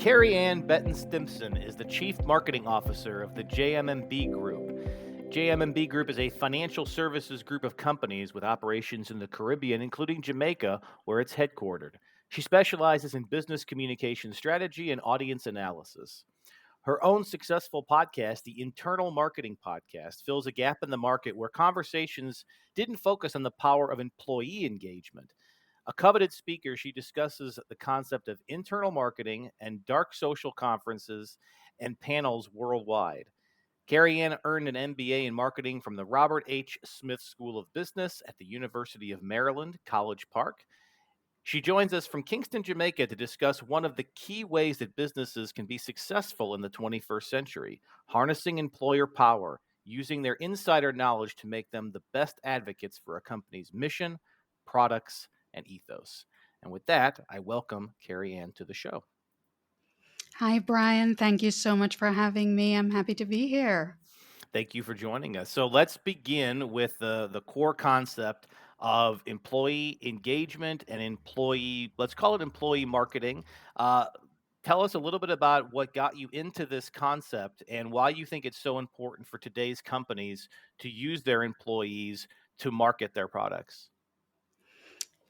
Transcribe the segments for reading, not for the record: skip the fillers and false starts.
Kerry-Ann Betton Stimpson is the Chief Marketing Officer of the JMMB Group. JMMB Group is a financial services group of companies with operations in the Caribbean, including Jamaica, where it's headquartered. She specializes in business communication strategy and audience analysis. Her own successful podcast, the Internal Marketing Podcast, fills a gap in the market where conversations didn't focus on the power of employee engagement. A coveted speaker, she discusses the concept of internal marketing and dark social conferences and panels worldwide. Kerry-Ann earned an MBA in marketing from the Robert H. Smith School of Business at the University of Maryland, College Park. She joins us from Kingston, Jamaica to discuss one of the key ways that businesses can be successful in the 21st century, harnessing employer power, using their insider knowledge to make them the best advocates for a company's mission, products, and ethos. And with that, I welcome Kerry-Ann to the show. Hi, Brian. Thank you so much for having me. I'm happy to be here. Thank you for joining us. So let's begin with the core concept of employee engagement and let's call it employee marketing. Uh, Tell us a little bit about what got you into this concept and why you think it's so important for today's companies to use their employees to market their products.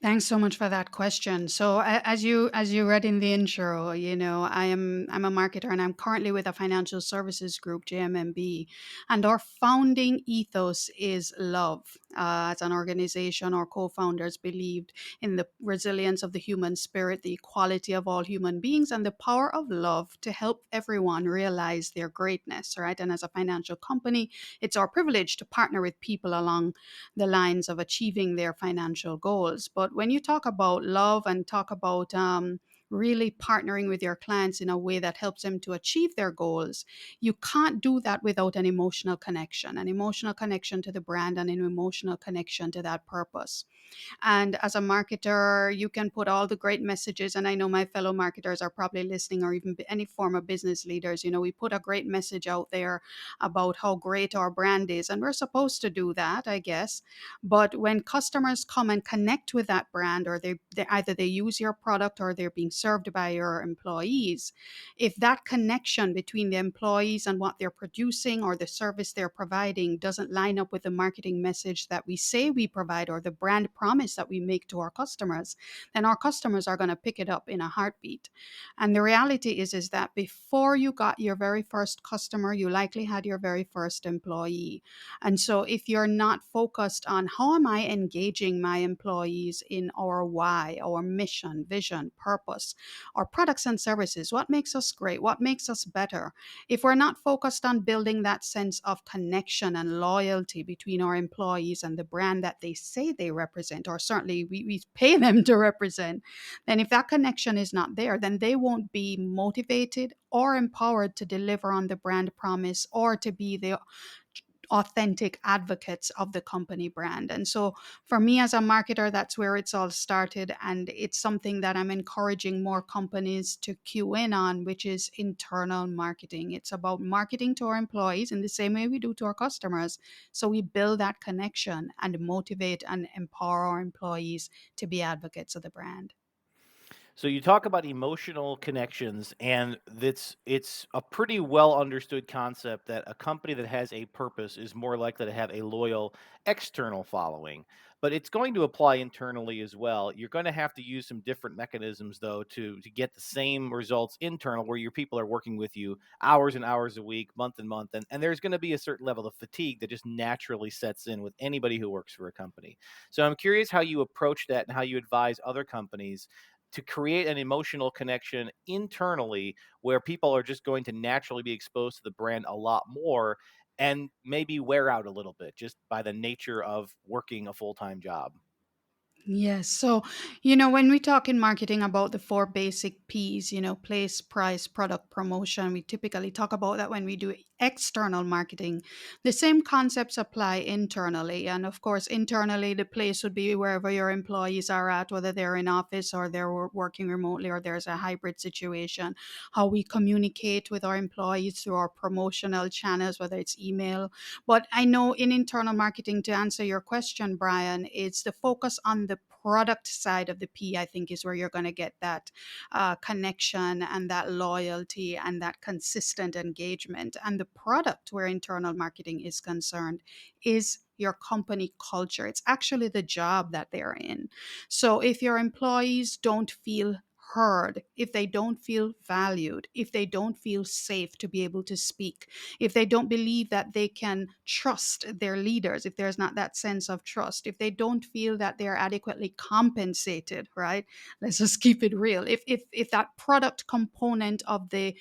Thanks so much for that question. So, as you read in the intro, I'm a marketer, and I'm currently with a financial services group, JMMB, and our founding ethos is love. As an organization, our co-founders believed in the resilience of the human spirit, the equality of all human beings, and the power of love to help everyone realize their greatness. Right, and as a financial company, it's our privilege to partner with people along the lines of achieving their financial goals. But when you talk about love and talk about really partnering with your clients in a way that helps them to achieve their goals, you can't do that without an emotional connection to the brand, and an emotional connection to that purpose. And as a marketer, you can put all the great messages. And I know my fellow marketers are probably listening, or even any former business leaders. We put a great message out there about how great our brand is. And we're supposed to do that, I guess. But when customers come and connect with that brand, or they either they use your product or they're being served by your employees, if that connection between the employees and what they're producing or the service they're providing doesn't line up with the marketing message that we say we provide, or the brand promise that we make to our customers, then our customers are going to pick it up in a heartbeat. And the reality is that before you got your very first customer, you likely had your very first employee. And so if you're not focused on how am I engaging my employees in our why, our mission, vision, purpose, our products and services, what makes us great, what makes us better, if we're not focused on building that sense of connection and loyalty between our employees and the brand that they say they represent, or certainly we pay them to represent, then if that connection is not there, then they won't be motivated or empowered to deliver on the brand promise or to be the authentic advocates of the company brand. And so for me as a marketer, that's where it's all started. And it's something that I'm encouraging more companies to cue in on, which is internal marketing. It's about marketing to our employees in the same way we do to our customers. So we build that connection and motivate and empower our employees to be advocates of the brand. So you talk about emotional connections, and it's a pretty well understood concept that a company that has a purpose is more likely to have a loyal external following. But it's going to apply internally as well. You're going to have to use some different mechanisms though to get the same results internal, where your people are working with you hours and hours a week, month and month, and there's going to be a certain level of fatigue that just naturally sets in with anybody who works for a company. So I'm curious how you approach that and how you advise other companies to create an emotional connection internally where people are just going to naturally be exposed to the brand a lot more and maybe wear out a little bit just by the nature of working a full-time job. Yes. So, when we talk in marketing about the four basic P's, place, price, product, promotion, we typically talk about that when we do external marketing. The same concepts apply internally. And of course, internally, the place would be wherever your employees are at, whether they're in office or they're working remotely or there's a hybrid situation. How we communicate with our employees through our promotional channels, whether it's email. But I know in internal marketing, to answer your question, Brian, it's the focus on the the product side of the P, I think, is where you're going to get that connection and that loyalty and that consistent engagement. And the product, where internal marketing is concerned, is your company culture. It's actually the job that they're in. So if your employees don't feel heard, if they don't feel valued, if they don't feel safe to be able to speak, if they don't believe that they can trust their leaders, if there's not that sense of trust, if they don't feel that they're adequately compensated, right? Let's just keep it real. If that product component of the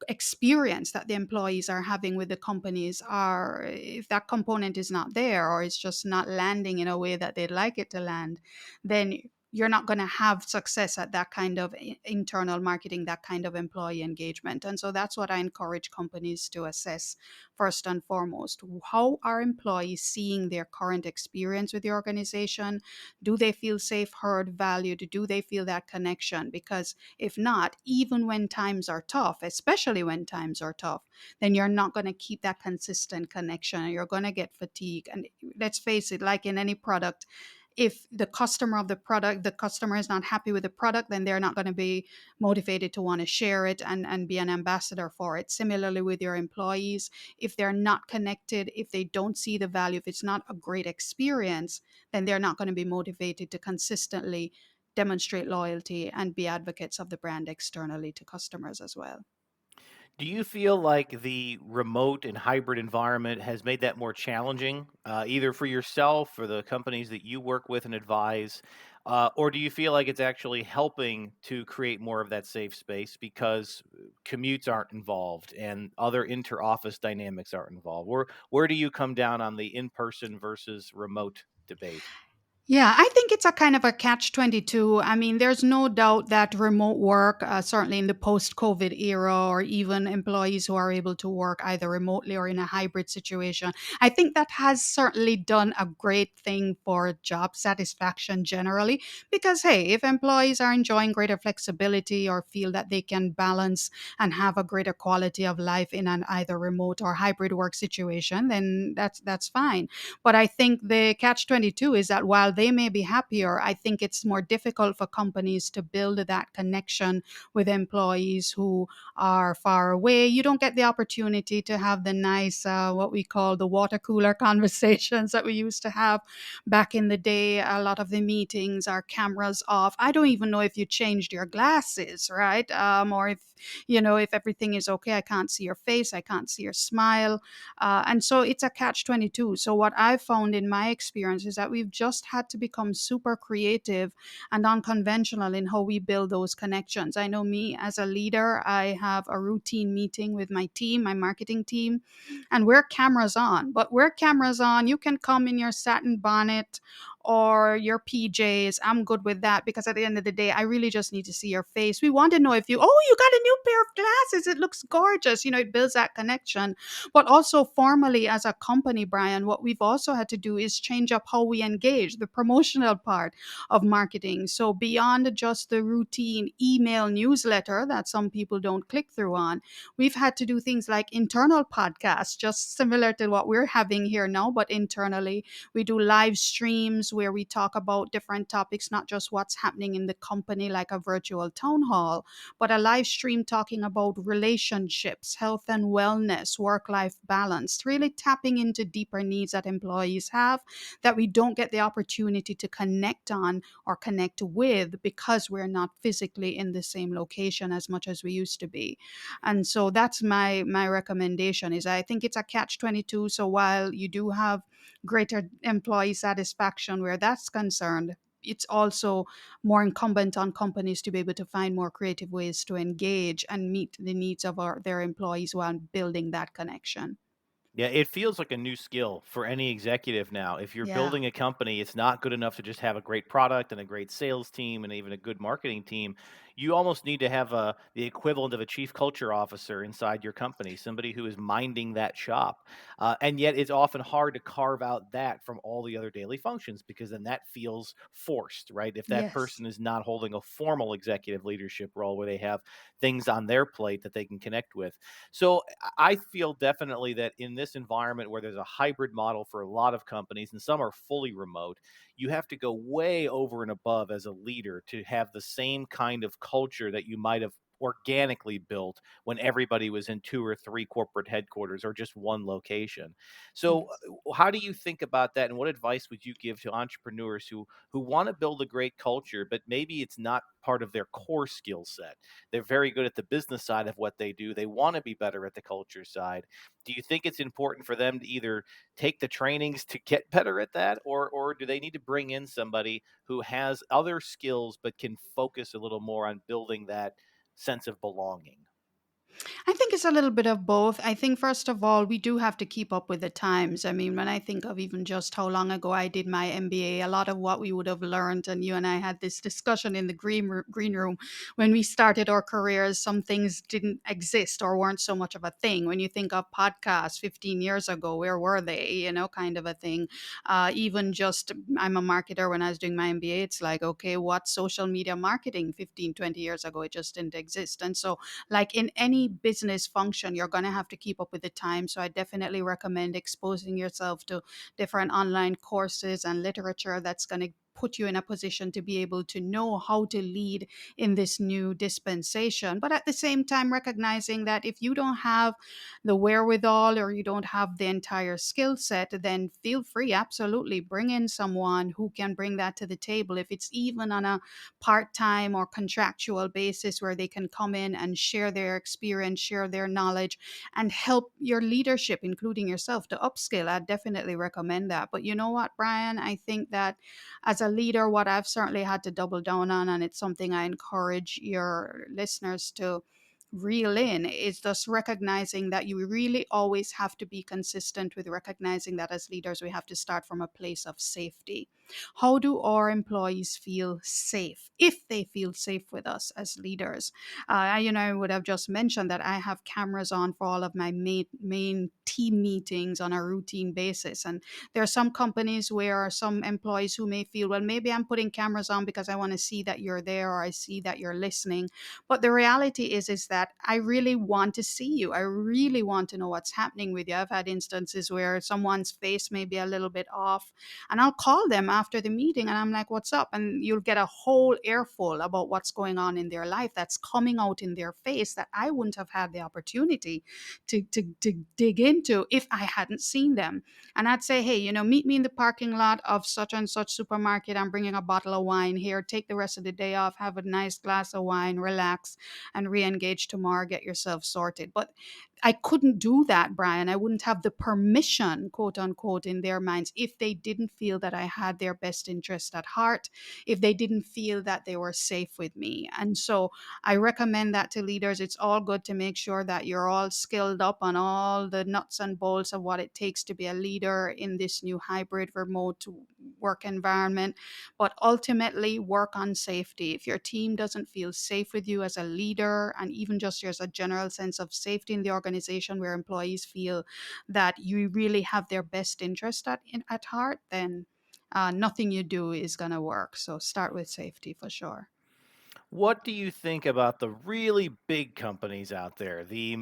experience that the employees are having with the companies are, if that component is not there, or it's just not landing in a way that they'd like it to land, then you're not going to have success at that kind of internal marketing, that kind of employee engagement. And so that's what I encourage companies to assess first and foremost. How are employees seeing their current experience with the organization? Do they feel safe, heard, valued? Do they feel that connection? Because if not, even when times are tough, especially when times are tough, then you're not going to keep that consistent connection. You're going to get fatigue. And let's face it, like in any product, if the customer is not happy with the product, then they're not going to be motivated to want to share it and be an ambassador for it. Similarly with your employees, if they're not connected, if they don't see the value, if it's not a great experience, then they're not going to be motivated to consistently demonstrate loyalty and be advocates of the brand externally to customers as well. Do you feel like the remote and hybrid environment has made that more challenging, either for yourself or the companies that you work with and advise? Or do you feel like it's actually helping to create more of that safe space because commutes aren't involved and other inter-office dynamics aren't involved? Where do you come down on the in-person versus remote debate? Yeah, I think it's a kind of a catch 22. I mean, there's no doubt that remote work, certainly in the post COVID era, or even employees who are able to work either remotely or in a hybrid situation, I think that has certainly done a great thing for job satisfaction generally. Because, hey, if employees are enjoying greater flexibility or feel that they can balance and have a greater quality of life in an either remote or hybrid work situation, then that's fine. But I think the catch 22 is that while they may be happier, I think it's more difficult for companies to build that connection with employees who are far away. You don't get the opportunity to have the nice, what we call the water cooler conversations that we used to have back in the day. A lot of the meetings are cameras off. I don't even know if you changed your glasses, right? Or if everything is okay. I can't see your face. I can't see your smile. And so it's a catch 22. So, what I've found in my experience is that we've just had to become super creative and unconventional in how we build those connections. I know me as a leader, I have a routine meeting with my team, my marketing team, and we're cameras on. But we're cameras on. You can come in your satin bonnet or your PJs. I'm good with that because at the end of the day, I really just need to see your face. We want to know if you got a new pair of glasses. It looks gorgeous. It builds that connection. But also formally as a company, Brian, what we've also had to do is change up how we engage the promotional part of marketing. So beyond just the routine email newsletter that some people don't click through on, we've had to do things like internal podcasts, just similar to what we're having here now, but internally. We do live streams where we talk about different topics, not just what's happening in the company, like a virtual town hall, but a live stream talking about relationships, health and wellness, work life balance, really tapping into deeper needs that employees have that we don't get the opportunity to connect on or connect with because we're not physically in the same location as much as we used to be. And so that's my recommendation is I think it's a catch 22. So while you do have greater employee satisfaction where that's concerned, it's also more incumbent on companies to be able to find more creative ways to engage and meet the needs of their employees while building that connection. Yeah, it feels like a new skill for any executive now. If you're Yeah. building a company, it's not good enough to just have a great product and a great sales team and even a good marketing team. You almost need to have the equivalent of a chief culture officer inside your company, somebody who is minding that shop. And yet, it's often hard to carve out that from all the other daily functions because then that feels forced, right? If that Yes. person is not holding a formal executive leadership role where they have things on their plate that they can connect with. So I feel definitely that in this environment where there's a hybrid model for a lot of companies and some are fully remote, you have to go way over and above as a leader to have the same kind of culture that you might have organically built when everybody was in two or three corporate headquarters or just one location. So Yes. how do you think about that and what advice would you give to entrepreneurs who want to build a great culture but maybe it's not part of their core skill set? They're very good at the business side of what they do. They want to be better at the culture side. Do you think it's important for them to either take the trainings to get better at that, or do they need to bring in somebody who has other skills but can focus a little more on building that sense of belonging? I think it's a little bit of both. I think, first of all, we do have to keep up with the times. I mean, when I think of even just how long ago I did my MBA, a lot of what we would have learned, and you and I had this discussion in the green room when we started our careers, some things didn't exist or weren't so much of a thing. When you think of podcasts 15 years ago, where were they? Kind of a thing. Even just, I'm a marketer. When I was doing my MBA, it's like, okay, what social media marketing 15, 20 years ago? It just didn't exist. And so, like in any business function, you're going to have to keep up with the time. So I definitely recommend exposing yourself to different online courses and literature that's going to put you in a position to be able to know how to lead in this new dispensation. But at the same time, recognizing that if you don't have the wherewithal or you don't have the entire skill set, then feel free, absolutely bring in someone who can bring that to the table. If it's even on a part-time or contractual basis where they can come in and share their experience, share their knowledge, and help your leadership, including yourself, to upskill. I definitely recommend that. But you know what, Brian? I think that as a leader, what I've certainly had to double down on, and it's something I encourage your listeners to reel in, is just recognizing that you really always have to be consistent with recognizing that as leaders, we have to start from a place of safety. How do our employees feel safe, if they feel safe with us as leaders? I would have just mentioned that I have cameras on for all of my main team meetings on a routine basis. And there are some companies where some employees who may feel, well, maybe I'm putting cameras on because I want to see that you're there or I see that you're listening. But the reality is that I really want to see you. I really want to know what's happening with you. I've had instances where someone's face may be a little bit off, and I'll call them after the meeting and I'm like, what's up? And you'll get a whole earful about what's going on in their life that's coming out in their face that I wouldn't have had the opportunity to dig into if I hadn't seen them. And I'd say, hey, meet me in the parking lot of such and such supermarket. I'm bringing a bottle of wine here. Take the rest of the day off, have a nice glass of wine, relax, and re engage tomorrow. Get yourself sorted. But I couldn't do that, Brian. I wouldn't have the permission, quote unquote, in their minds if they didn't feel that I had their best interest at heart, if they didn't feel that they were safe with me. And so I recommend that to leaders. It's all good to make sure that you're all skilled up on all the nuts and bolts of what it takes to be a leader in this new hybrid remote work environment. But ultimately, work on safety. If your team doesn't feel safe with you as a leader, and even just there's a general sense of safety in the organization where employees feel that you really have their best interest at heart, then nothing you do is going to work. So start with safety for sure. What do you think about the really big companies out there, the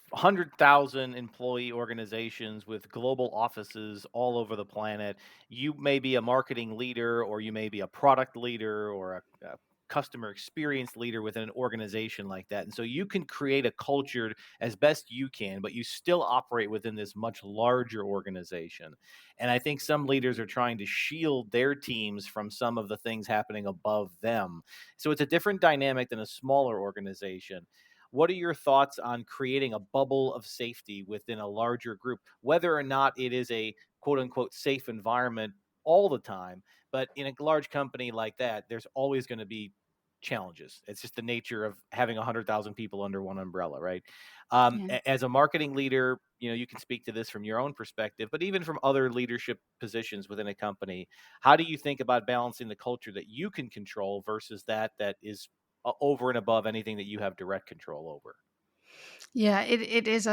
100,000 employee organizations with global offices all over the planet? You may be a marketing leader, or you may be a product leader, or a customer experience leader within an organization like that. And so you can create a culture as best you can, but you still operate within this much larger organization. And I think some leaders are trying to shield their teams from some of the things happening above them, so it's a different dynamic than a smaller organization. What are your thoughts on creating a bubble of safety within a larger group, whether or not it is a quote unquote safe environment all the time? But in a large company like that, there's always going to be challenges. It's just the nature of having 100,000 people under one umbrella, right? Yeah. As a marketing leader, you can speak to this from your own perspective, but even from other leadership positions within a company, how do you think about balancing the culture that you can control versus that is over and above anything that you have direct control over? Yeah, it is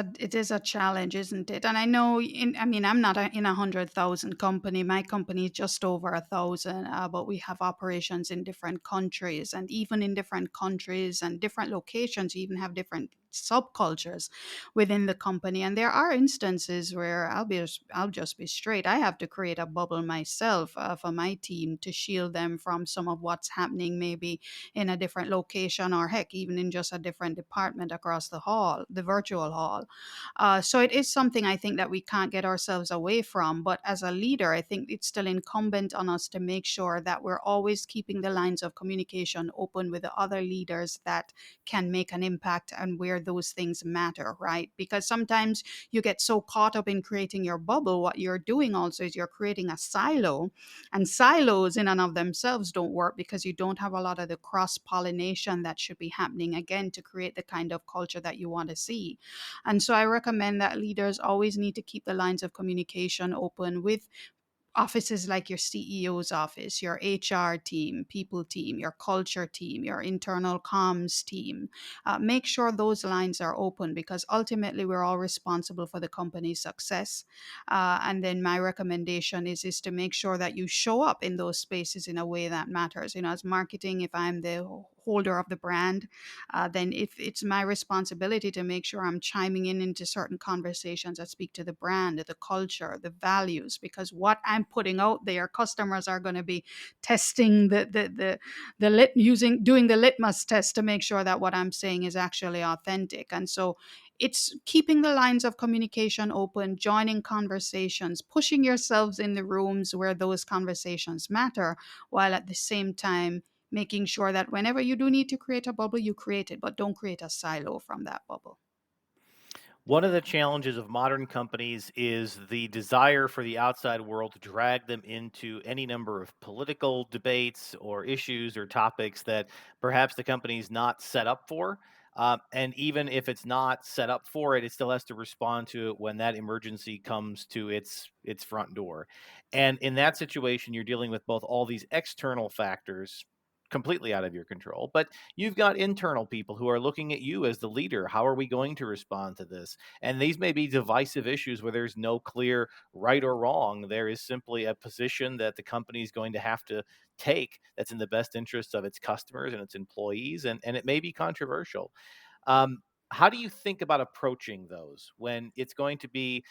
a challenge, isn't it? And I know, I mean, I'm not in 100,000 company. My company is just over 1,000, but we have operations in different countries, and even in different countries and different locations, you even have different subcultures within the company. And there are instances where I'll just be straight. I have to create a bubble myself for my team to shield them from some of what's happening, maybe in a different location, or heck, even in just a different department across the hall, the virtual hall. So it is something I think that we can't get ourselves away from. But as a leader, I think it's still incumbent on us to make sure that we're always keeping the lines of communication open with the other leaders that can make an impact and where those things matter, right? Because sometimes you get so caught up in creating your bubble, what you're doing also is you're creating a silo, and silos in and of themselves don't work because you don't have a lot of the cross pollination that should be happening, again, to create the kind of culture that you want to see. And so I recommend that leaders always need to keep the lines of communication open with offices like your CEO's office, your HR team, people team, your culture team, your internal comms team. Make sure those lines are open, because ultimately we're all responsible for the company's success. And then my recommendation is to make sure that you show up in those spaces in a way that matters. You know, as marketing, if I'm the holder of the brand, then if it's my responsibility to make sure I'm chiming in into certain conversations that speak to the brand, the culture, the values, because what I'm putting out there, customers are going to be testing the lit using doing the litmus test to make sure that what I'm saying is actually authentic. And so it's keeping the lines of communication open, joining conversations, pushing yourselves in the rooms where those conversations matter, while at the same time making sure that whenever you do need to create a bubble, you create it, but don't create a silo from that bubble. One of the challenges of modern companies is the desire for the outside world to drag them into any number of political debates or issues or topics that perhaps the company's not set up for. And even if it's not set up for it, it still has to respond to it when that emergency comes to its front door. And in that situation, you're dealing with both all these external factors completely out of your control, but you've got internal people who are looking at you as the leader. How are we going to respond to this? And these may be divisive issues where there's no clear right or wrong. There is simply a position that the company is going to have to take that's in the best interests of its customers and its employees. And it may be controversial. Um, how do you think about approaching those when it's going to be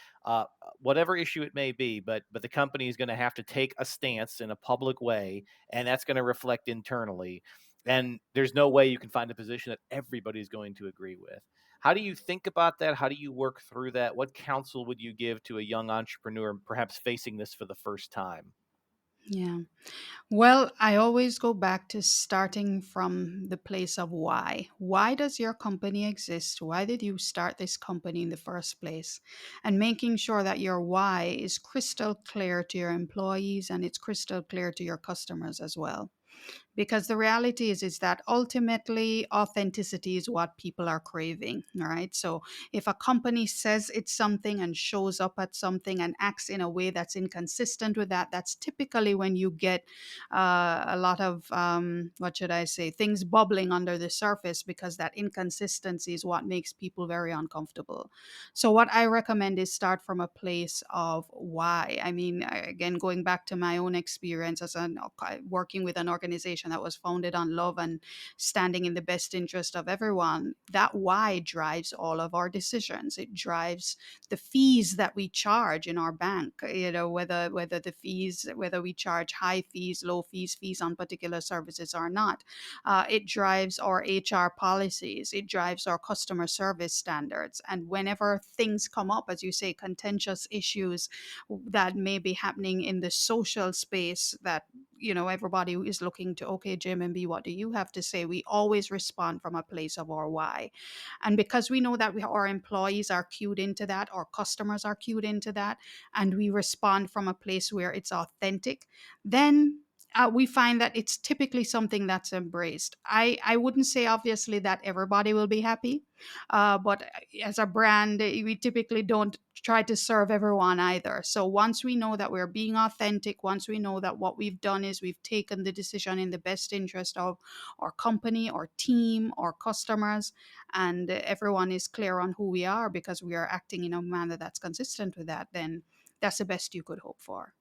whatever issue it may be, but the company is going to have to take a stance in a public way, and that's going to reflect internally, and there's no way you can find a position that everybody's going to agree with. How do you think about that? How do you work through that? What counsel would you give to a young entrepreneur perhaps facing this for the first time? Yeah. Well, I always go back to starting from the place of why. Why does your company exist? Why did you start this company in the first place? And making sure that your why is crystal clear to your employees and it's crystal clear to your customers as well, because the reality is that ultimately authenticity is what people are craving. All right, so if a company says it's something and shows up at something and acts in a way that's inconsistent with that, that's typically when you get a lot of what should I say, things bubbling under the surface, because that inconsistency is what makes people very uncomfortable. So what I recommend is start from a place of why. I mean, again, going back to my own experience as an working with an organization that was founded on love and standing in the best interest of everyone, that why drives all of our decisions. It drives the fees that we charge in our bank, you know, whether the fees, whether we charge high fees, low fees, fees on particular services or not. It drives our HR policies. It drives our customer service standards. And whenever things come up, as you say, contentious issues that may be happening in the social space, that, you know, everybody is looking to, okay, JMMB, what do you have to say? We always respond from a place of our why. And because we know that our employees are cued into that, our customers are cued into that, and we respond from a place where it's authentic, then we find that it's typically something that's embraced. I wouldn't say obviously that everybody will be happy, but as a brand, we typically don't try to serve everyone either. So once we know that we're being authentic, once we know that what we've done is we've taken the decision in the best interest of our company, our team, our customers, and everyone is clear on who we are because we are acting in a manner that's consistent with that, then that's the best you could hope for.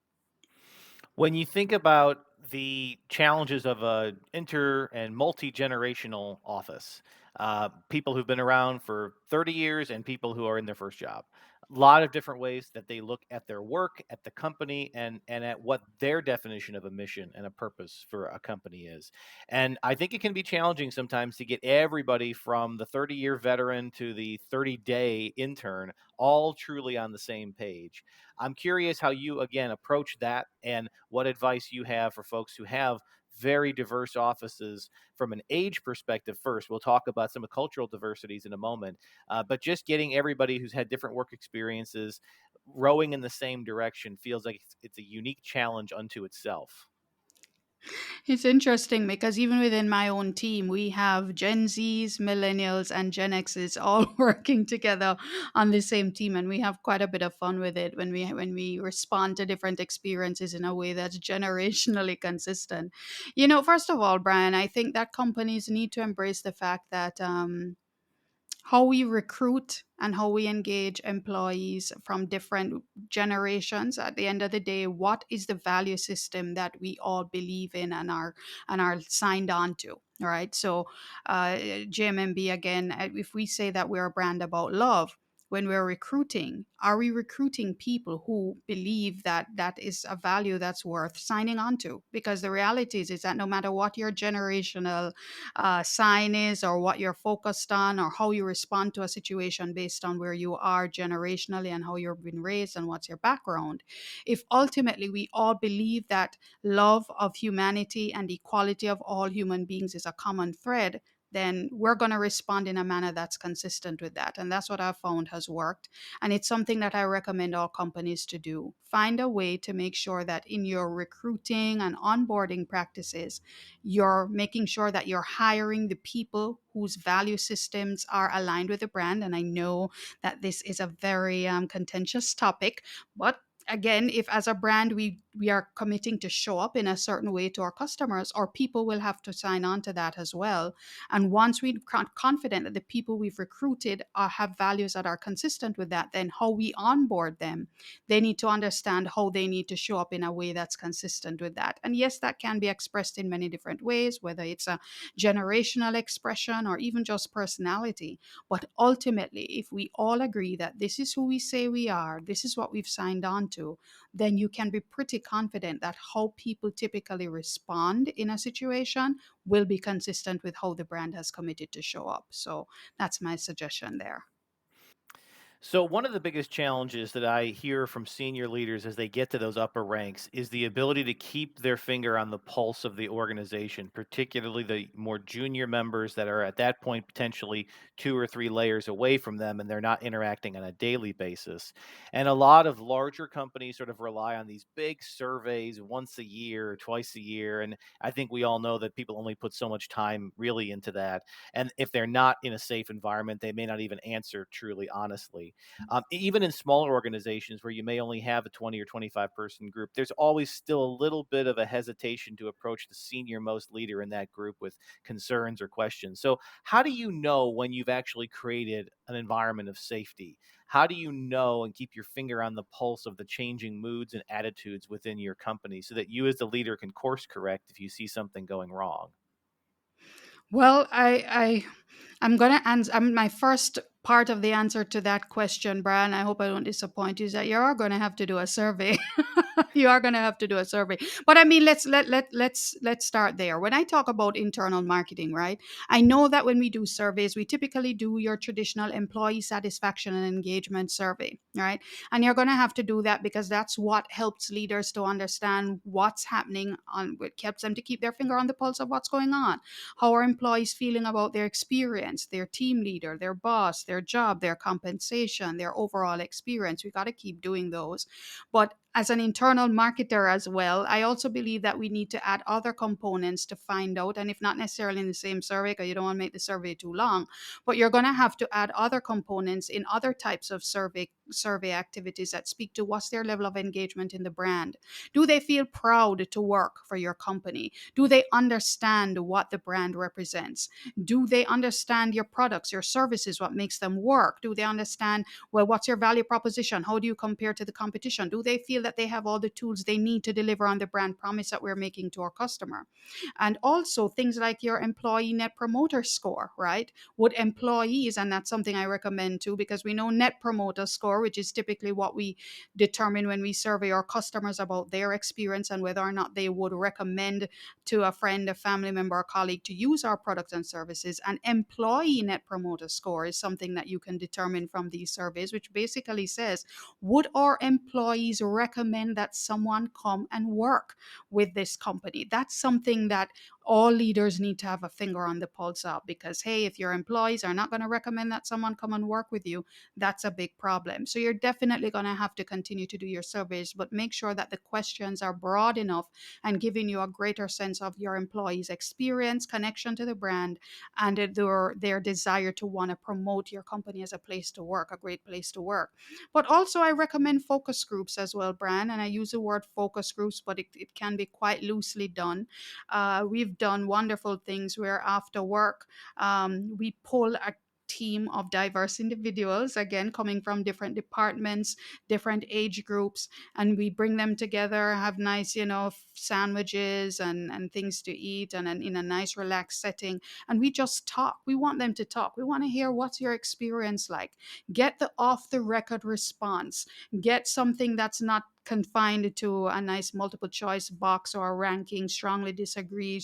When you think about the challenges of a inter and multi-generational office, people who've been around for 30 years and people who are in their first job, a lot of different ways that they look at their work, at the company, and at what their definition of a mission and a purpose for a company is. And I think it can be challenging sometimes to get everybody from the 30-year veteran to the 30-day intern all truly on the same page. I'm curious how you again approach that and what advice you have for folks who have very diverse offices from an age perspective first. We'll talk about some of cultural diversities in a moment, but just getting everybody who's had different work experiences rowing in the same direction feels like it's a unique challenge unto itself. It's interesting because even within my own team, we have Gen Zs, Millennials, and Gen Xs all working together on the same team, and we have quite a bit of fun with it when we respond to different experiences in a way that's generationally consistent. First of all, Brian, I think that companies need to embrace the fact that how we recruit and how we engage employees from different generations, at the end of the day, what is the value system that we all believe in and are signed on to? All right. So JMMB, again, if we say that we're a brand about love, when we're recruiting, are we recruiting people who believe that that is a value that's worth signing on to? Because the reality is that no matter what your generational sign is, or what you're focused on, or how you respond to a situation based on where you are generationally and how you've been raised and what's your background, if ultimately we all believe that love of humanity and equality of all human beings is a common thread, then we're going to respond in a manner that's consistent with that. And that's what I've found has worked. And it's something that I recommend all companies to do. Find a way to make sure that in your recruiting and onboarding practices, you're making sure that you're hiring the people whose value systems are aligned with the brand. And I know that this is a very contentious topic, but again, if as a brand we are committing to show up in a certain way to our customers, our people will have to sign on to that as well. And once we're confident that the people we've recruited have values that are consistent with that, then how we onboard them, they need to understand how they need to show up in a way that's consistent with that. And yes, that can be expressed in many different ways, whether it's a generational expression or even just personality. But ultimately, if we all agree that this is who we say we are, this is what we've signed on to, then you can be pretty confident that how people typically respond in a situation will be consistent with how the brand has committed to show up. So that's my suggestion there. So, one of the biggest challenges that I hear from senior leaders as they get to those upper ranks is the ability to keep their finger on the pulse of the organization, particularly the more junior members that are at that point potentially two or three layers away from them and they're not interacting on a daily basis. And a lot of larger companies sort of rely on these big surveys once a year or twice a year. And I think we all know that people only put so much time really into that. And if they're not in a safe environment, they may not even answer truly honestly. Even in smaller organizations where you may only have a 20 or 25 person group, there's always still a little bit of a hesitation to approach the senior most leader in that group with concerns or questions. So, how do you know when you've actually created an environment of safety? How do you know and keep your finger on the pulse of the changing moods and attitudes within your company so that you, as the leader, can course correct if you see something going wrong? Well, I'm gonna answer. My first part of the answer to that question, Brian, I hope I don't disappoint you, is that you are gonna have to do a survey. You are gonna have to do a survey. But I mean, let's start there. When I talk about internal marketing, right? I know that when we do surveys, we typically do your traditional employee satisfaction and engagement survey, right? And you're gonna have to do that because that's what helps leaders to understand what's happening on what helps them to keep their finger on the pulse of what's going on. How are employees feeling about their experience, their team leader, their boss, their job, their compensation, their overall experience? We got to keep doing those. But as an internal internal marketer as well, I also believe that we need to add other components to find out, and if not necessarily in the same survey, because you don't want to make the survey too long, but you're going to have to add other components in other types of survey activities that speak to what's their level of engagement in the brand. Do they feel proud to work for your company? Do they understand what the brand represents? Do they understand your products, your services, what makes them work? Do they understand, well, what's your value proposition? How do you compare to the competition? Do they feel that they have all the tools they need to deliver on the brand promise that we're making to our customer? And also things like your employee net promoter score, right? Would employees, and that's something I recommend too, because we know net promoter score, which is typically what we determine when we survey our customers about their experience and whether or not they would recommend to a friend, a family member, or colleague to use our products and services. And employee net promoter score is something that you can determine from these surveys, which basically says, would our employees recommend that someone come and work with this company? That's something that all leaders need to have a finger on the pulse of, because hey, if your employees are not going to recommend that someone come and work with you, that's a big problem. So you're definitely going to have to continue to do your surveys, but make sure that the questions are broad enough and giving you a greater sense of your employees' experience, connection to the brand, and their desire to want to promote your company as a place to work, a great place to work. But also, I recommend focus groups as well, Bran. And I use the word focus groups, but it can be quite loosely done. We've done wonderful things where after work, we pull a team of diverse individuals, again, coming from different departments, different age groups, and we bring them together, have nice, sandwiches and things to eat, and in a nice, relaxed setting. And we just talk. We want them to talk. We want to hear, what's your experience like? Get the off the record response. Get something that's not confined to a nice multiple choice box or a ranking, strongly agree,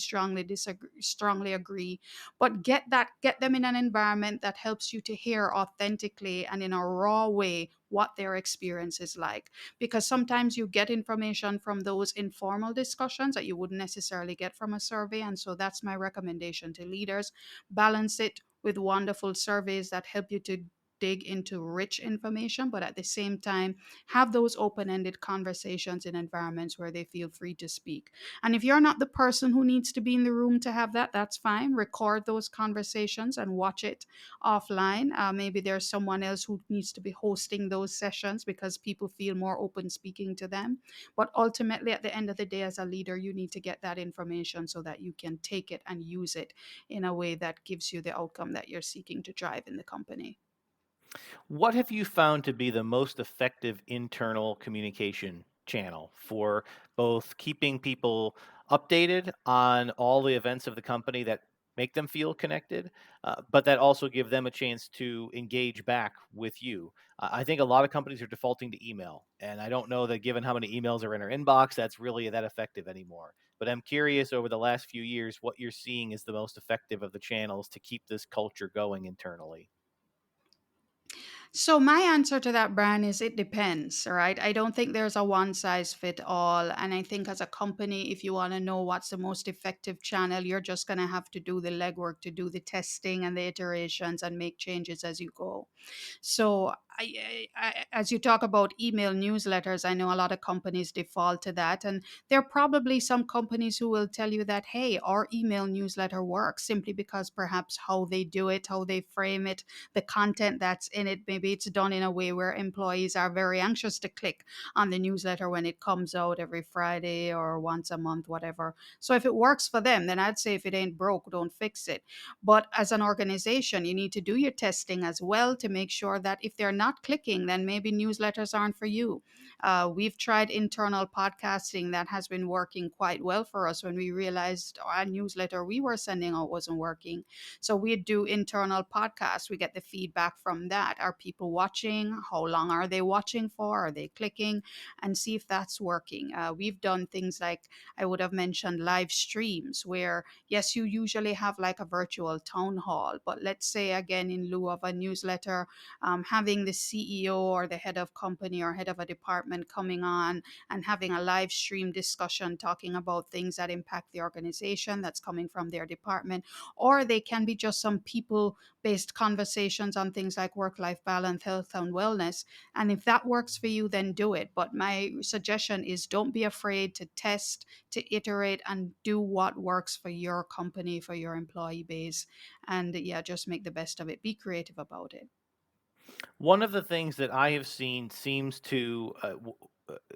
but get them in an environment that helps you to hear authentically and in a raw way what their experience is like, because sometimes you get information from those informal discussions that you wouldn't necessarily get from a survey. And so that's my recommendation to leaders: balance it with wonderful surveys that help you to dig into rich information, but at the same time, have those open ended conversations in environments where they feel free to speak. And if you're not the person who needs to be in the room to have that, that's fine. Record those conversations and watch it offline. Maybe there's someone else who needs to be hosting those sessions because people feel more open speaking to them. But ultimately, at the end of the day, as a leader, you need to get that information so that you can take it and use it in a way that gives you the outcome that you're seeking to drive in the company. What have you found to be the most effective internal communication channel for both keeping people updated on all the events of the company that make them feel connected, but that also give them a chance to engage back with you? I think a lot of companies are defaulting to email, and I don't know that given how many emails are in our inbox, that's really that effective anymore. But I'm curious over the last few years what you're seeing is the most effective of the channels to keep this culture going internally. So my answer to that, Brian, is it depends, right? I don't think there's a one size fit all. And I think as a company, if you want to know what's the most effective channel, you're just going to have to do the legwork to do the testing and the iterations and make changes as you go. So, as you talk about email newsletters, I know a lot of companies default to that. And there are probably some companies who will tell you that, hey, our email newsletter works simply because perhaps how they do it, how they frame it, the content that's in it, maybe it's done in a way where employees are very anxious to click on the newsletter when it comes out every Friday or once a month, whatever. So, if it works for them, then I'd say if it ain't broke, don't fix it. But as an organization, you need to do your testing as well to make sure that if they're not clicking, then maybe newsletters aren't for you. We've tried internal podcasting that has been working quite well for us when we realized our newsletter we were sending out wasn't working. So we do internal podcasts. We get the feedback from that. Are people watching? How long are they watching for? Are they clicking? And see if that's working. We've done things like I would have mentioned live streams where, yes, you usually have like a virtual town hall, but let's say again, in lieu of a newsletter, having the CEO or the head of company or head of a department coming on and having a live stream discussion talking about things that impact the organization that's coming from their department. Or they can be just some people based conversations on things like work life balance, health, and wellness. And if that works for you, then do it. But my suggestion is don't be afraid to test, to iterate, and do what works for your company, for your employee base. And yeah, just make the best of it. Be creative about it. One of the things that I have seen seems to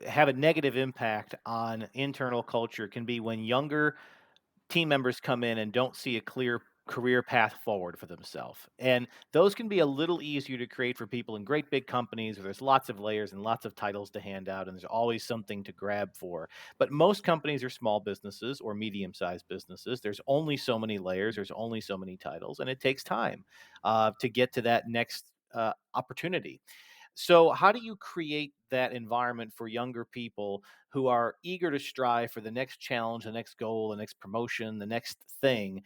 have a negative impact on internal culture can be when younger team members come in and don't see a clear career path forward for themselves. And those can be a little easier to create for people in great big companies where there's lots of layers and lots of titles to hand out, and there's always something to grab for. But most companies are small businesses or medium sized businesses. There's only so many layers, there's only so many titles, and it takes time to get to that next opportunity. So, how do you create that environment for younger people who are eager to strive for the next challenge, the next goal, the next promotion, the next thing,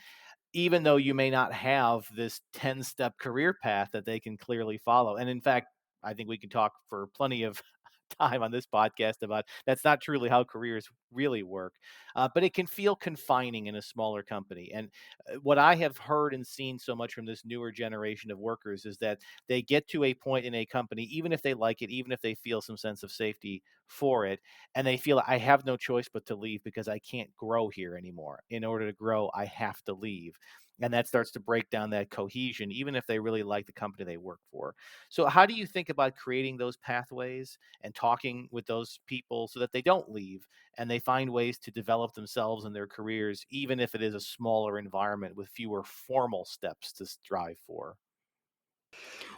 even though you may not have this 10-step career path that they can clearly follow? And in fact, I think we can talk for plenty of time on this podcast about that's not truly how careers really work, but it can feel confining in a smaller company. And what I have heard and seen so much from this newer generation of workers is that they get to a point in a company, even if they like it, even if they feel some sense of safety for it, and they feel I have no choice but to leave because I can't grow here anymore. In order to grow, I have to leave. And that starts to break down that cohesion, even if they really like the company they work for. So, how do you think about creating those pathways and talking with those people so that they don't leave and they find ways to develop themselves and their careers, even if it is a smaller environment with fewer formal steps to strive for?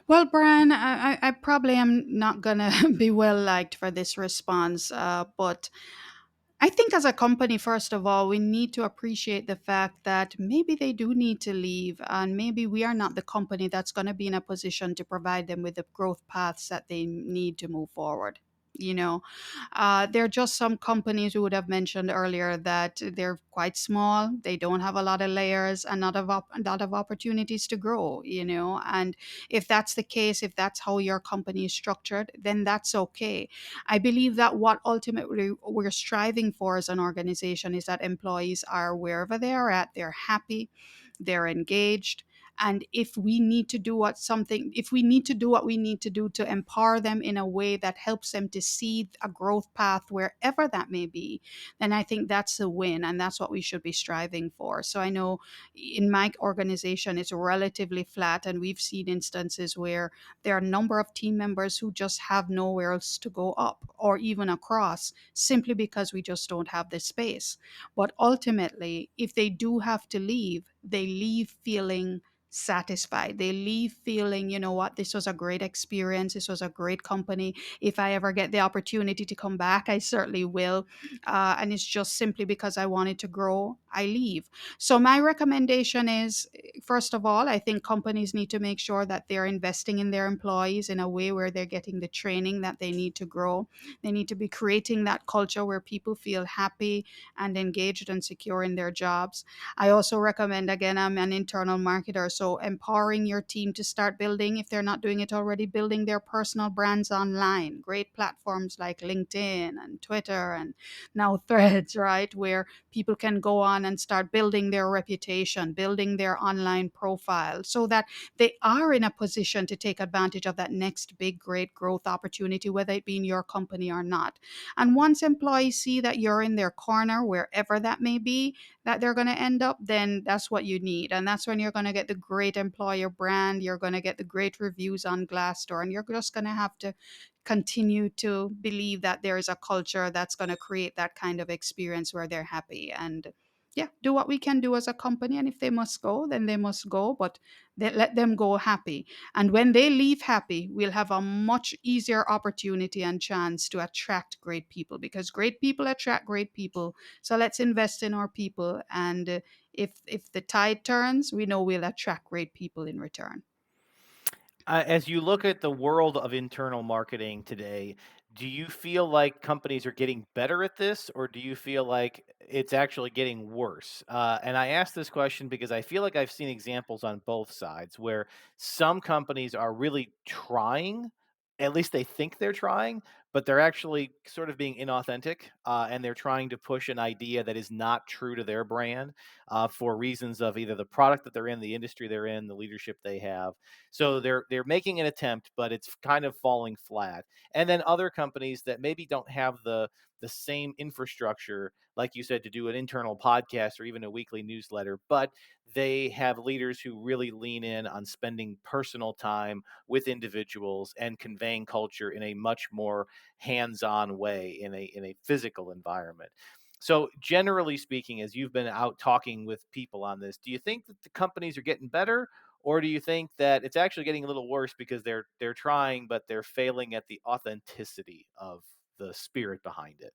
Well, Brian, I probably am not going to be well liked for this response, but I think as a company, first of all, we need to appreciate the fact that maybe they do need to leave, and maybe we are not the company that's going to be in a position to provide them with the growth paths that they need to move forward. You know, there are just some companies we would have mentioned earlier that they're quite small. They don't have a lot of layers and a lot of opportunities to grow. And if that's the case, if that's how your company is structured, then that's okay. I believe that what ultimately we're striving for as an organization is that employees are wherever they are at, they're happy, they're engaged. And if we need to do what we need to do to empower them in a way that helps them to see a growth path wherever that may be, then I think that's a win. And that's what we should be striving for. So I know in my organization, it's relatively flat. And we've seen instances where there are a number of team members who just have nowhere else to go up or even across simply because we just don't have the space. But ultimately, if they do have to leave, they leave feeling satisfied. They leave feeling, you know what, this was a great experience. This was a great company. If I ever get the opportunity to come back, I certainly will. And it's just simply because I wanted to grow, I leave. So, my recommendation is first of all, I think companies need to make sure that they're investing in their employees in a way where they're getting the training that they need to grow. They need to be creating that culture where people feel happy and engaged and secure in their jobs. I also recommend, again, I'm an internal marketer, so empowering your team to start building, if they're not doing it already, building their personal brands online. Great platforms like LinkedIn and Twitter and now Threads, right? Where people can go on and start building their reputation, building their online profile so that they are in a position to take advantage of that next big, great growth opportunity, whether it be in your company or not. And once employees see that you're in their corner, wherever that may be, that they're going to end up, then that's what you need. And that's when you're going to get the great employer brand, you're going to get the great reviews on Glassdoor, and you're just going to have to continue to believe that there is a culture that's going to create that kind of experience where they're happy. And yeah, do what we can do as a company. And if they must go, then they must go, but let them go happy. And when they leave happy, we'll have a much easier opportunity and chance to attract great people, because great people attract great people. So let's invest in our people. And if the tide turns, we know we'll attract great people in return. As you look at the world of internal marketing today, do you feel like companies are getting better at this, or do you feel like it's actually getting worse? And I ask this question because I feel like I've seen examples on both sides where some companies are really trying. at least they think they're trying, but they're actually sort of being inauthentic, and they're trying to push an idea that is not true to their brand, for reasons of either the product that they're in, the industry they're in, the leadership they have. So they're making an attempt, but it's kind of falling flat. And then other companies that maybe don't have the same infrastructure, like you said, to do an internal podcast or even a weekly newsletter, but they have leaders who really lean in on spending personal time with individuals and conveying culture in a much more hands-on way, in a physical environment. So generally speaking, as you've been out talking with people on this, do you think that the companies are getting better, or do you think that it's actually getting a little worse because they're trying but they're failing at the authenticity of the spirit behind it?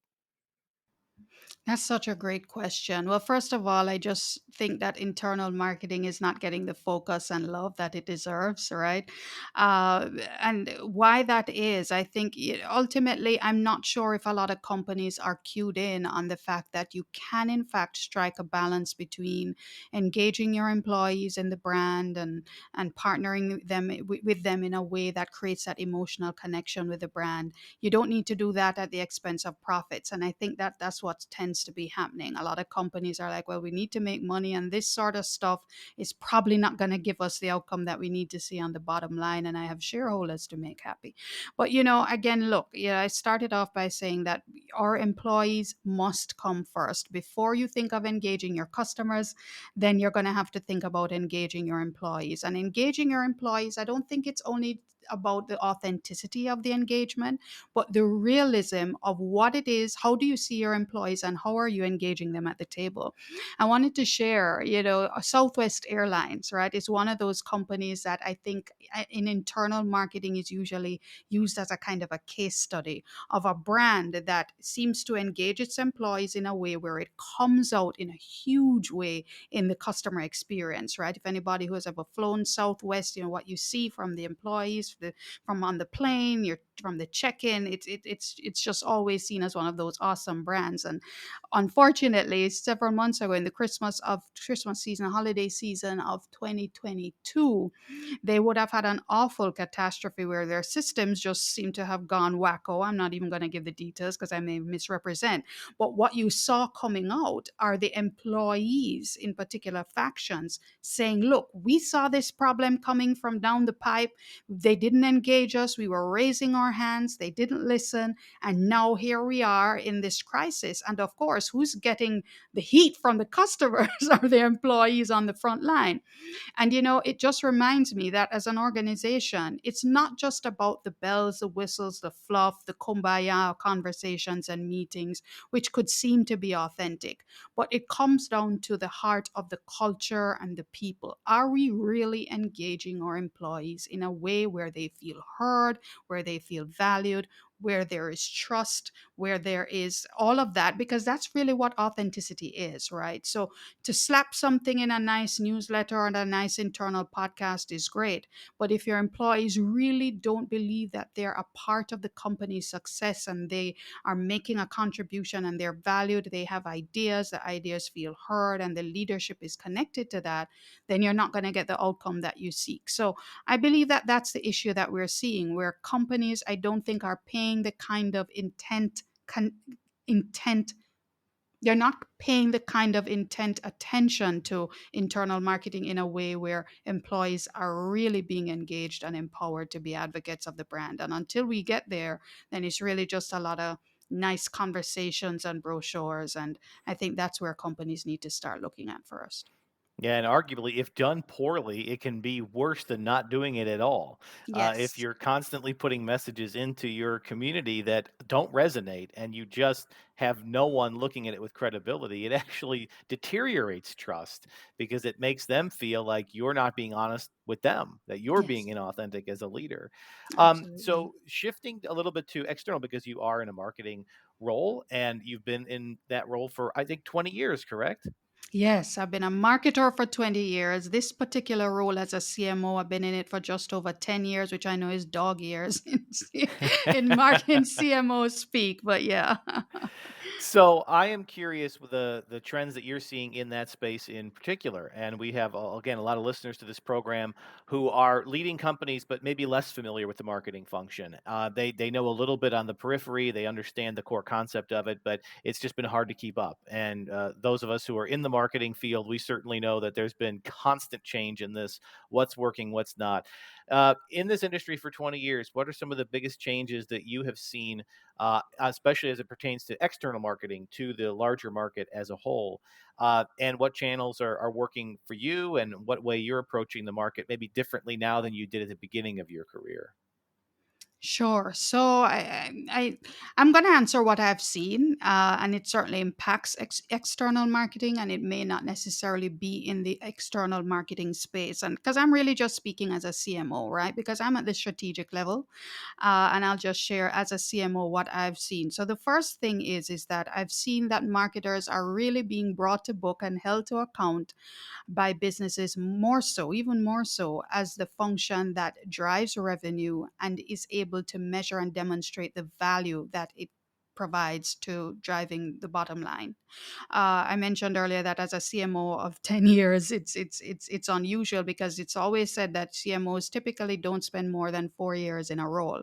That's such a great question. Well, first of all, I just think that internal marketing is not getting the focus and love that it deserves, right? And why that is, I think ultimately, I'm not sure if a lot of companies are cued in on the fact that you can, in fact, strike a balance between engaging your employees in the brand and partnering with them in a way that creates that emotional connection with the brand. You don't need to do that at the expense of profits. And I think that that's what tends to be happening. A lot of companies are like, well, we need to make money, and this sort of stuff is probably not going to give us the outcome that we need to see on the bottom line. And I have shareholders to make happy. But, again, look, yeah, I started off by saying that our employees must come first. Before you think of engaging your customers, then you're going to have to think about engaging your employees. And engaging your employees, I don't think it's only about the authenticity of the engagement, but the realism of what it is. How do you see your employees and how are you engaging them at the table? I wanted to share, Southwest Airlines, right, is one of those companies that I think in internal marketing is usually used as a kind of a case study of a brand that seems to engage its employees in a way where it comes out in a huge way in the customer experience, right? If anybody who has ever flown Southwest, what you see from the employees, from on the plane, you're from the check-in, it's just always seen as one of those awesome brands. And unfortunately, several months ago in the Christmas season, holiday season of 2022, they would have had an awful catastrophe where their systems just seem to have gone wacko. I'm not even going to give the details because I may misrepresent. But what you saw coming out are the employees in particular factions saying, look, we saw this problem coming from down the pipe. They didn't engage us. We were raising our hands. They didn't listen. And now here we are in this crisis. And of course, who's getting the heat from the customers are the employees on the front line. And it just reminds me that as an organization, it's not just about the bells, the whistles, the fluff, the kumbaya conversations and meetings, which could seem to be authentic, but it comes down to the heart of the culture and the people. Are we really engaging our employees in a way where they feel heard, where they feel valued, where there is trust, where there is all of that? Because that's really what authenticity is, right? So to slap something in a nice newsletter or a nice internal podcast is great. But if your employees really don't believe that they're a part of the company's success and they are making a contribution and they're valued, they have ideas, the ideas feel heard, and the leadership is connected to that, then you're not going to get the outcome that you seek. So I believe that that's the issue that we're seeing, where companies, I don't think, are paying the kind of intent they're not paying the kind of intent attention to internal marketing in a way where employees are really being engaged and empowered to be advocates of the brand. And until we get there, then it's really just a lot of nice conversations and brochures. And I think that's where companies need to start looking at first. Yeah, and arguably, if done poorly, it can be worse than not doing it at all. If Yes, you're constantly putting messages into your community that don't resonate and you just have no one looking at it with credibility, it actually deteriorates trust because it makes them feel like you're not being honest with them, that you're being yes, inauthentic as a leader. absolutely. So, shifting a little bit to external, because you are in a marketing role and you've been in that role for, I think, 20 years, correct? Yes, I've been a marketer for 20 years. This particular role as a CMO, I've been in it for just over 10 years, which I know is dog years in, in marketing CMO speak, but yeah. So I am curious with the trends that you're seeing in that space in particular, and we have again a lot of listeners to this program who are leading companies, but maybe less familiar with the marketing function. They know a little bit on the periphery, they understand the core concept of it, but it's just been hard to keep up. And those of us who are in the marketing field, we certainly know that there's been constant change in this: what's working, what's not. In this industry for 20 years, what are some of the biggest changes that you have seen, especially as it pertains to external marketing to the larger market as a whole? And what channels are working for you, and what way you're approaching the market maybe differently now than you did at the beginning of your career? Sure. So I'm going to answer what I've seen, and it certainly impacts external marketing, and it may not necessarily be in the external marketing space. And because I'm really just speaking as a CMO, right? Because I'm at the strategic level, and I'll just share as a CMO what I've seen. So the first thing is that I've seen that marketers are really being brought to book and held to account by businesses more so, even more so, as the function that drives revenue and is able to measure and demonstrate the value that it provides to driving the bottom line. I mentioned earlier that as a CMO of 10 years, it's unusual because it's always said that CMOs typically don't spend more than 4 years in a role.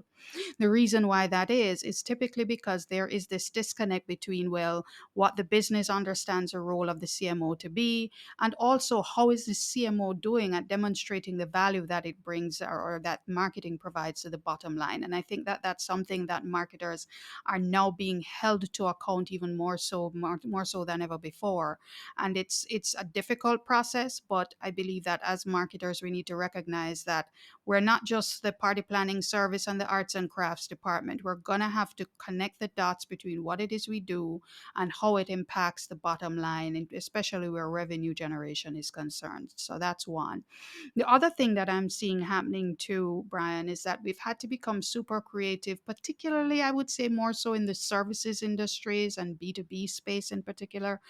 The reason why that is typically because there is this disconnect between, well, what the business understands the role of the CMO to be, and also how is the CMO doing at demonstrating the value that it brings, or that marketing provides to the bottom line. And I think that that's something that marketers are now being held to account even more so, more so than ever before. And it's a difficult process, but I believe that as marketers, we need to recognize that we're not just the party planning service and the arts and crafts department. We're going to have to connect the dots between what it is we do and how it impacts the bottom line, and especially where revenue generation is concerned. So that's one. The other thing that I'm seeing happening too, Brian, is that we've had to become super creative, particularly, I would say, more so in the services industries and B2B space in particular.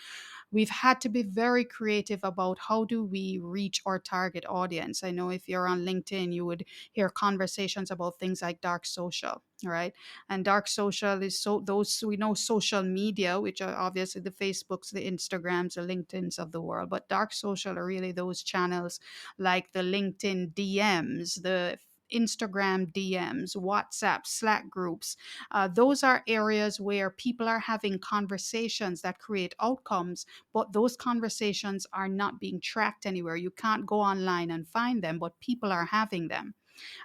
We've had to be very creative about how do we reach our target audience. I know if you're on LinkedIn, you would hear conversations about things like dark social, right? And dark social is, so those, we know social media, which are obviously the Facebooks, the Instagrams, the LinkedIns of the world, but dark social are really those channels like the LinkedIn DMs, the Instagram DMs, WhatsApp, Slack groups. Those are areas where people are having conversations that create outcomes, but those conversations are not being tracked anywhere. You can't go online and find them, but people are having them.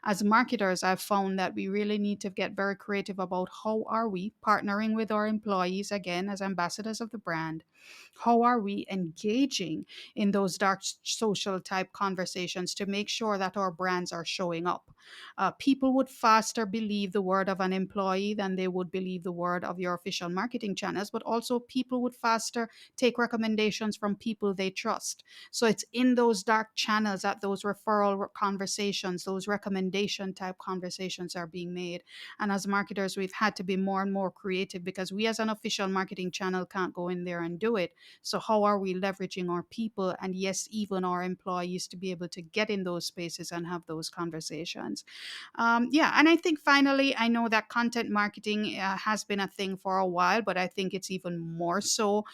As marketers, I've found that we really need to get very creative about how are we partnering with our employees, again, as ambassadors of the brand. How are we engaging in those dark social type conversations to make sure that our brands are showing up? People would faster believe the word of an employee than they would believe the word of your official marketing channels, but also people would faster take recommendations from people they trust. So it's in those dark channels that those referral conversations, those recommendation type conversations are being made. And as marketers, we've had to be more and more creative because we, as an official marketing channel, can't go in there and do it. So, how are we leveraging our people and, yes, even our employees to be able to get in those spaces and have those conversations? Yeah, and I think finally, I know that content marketing has been a thing for a while, but I think it's even more so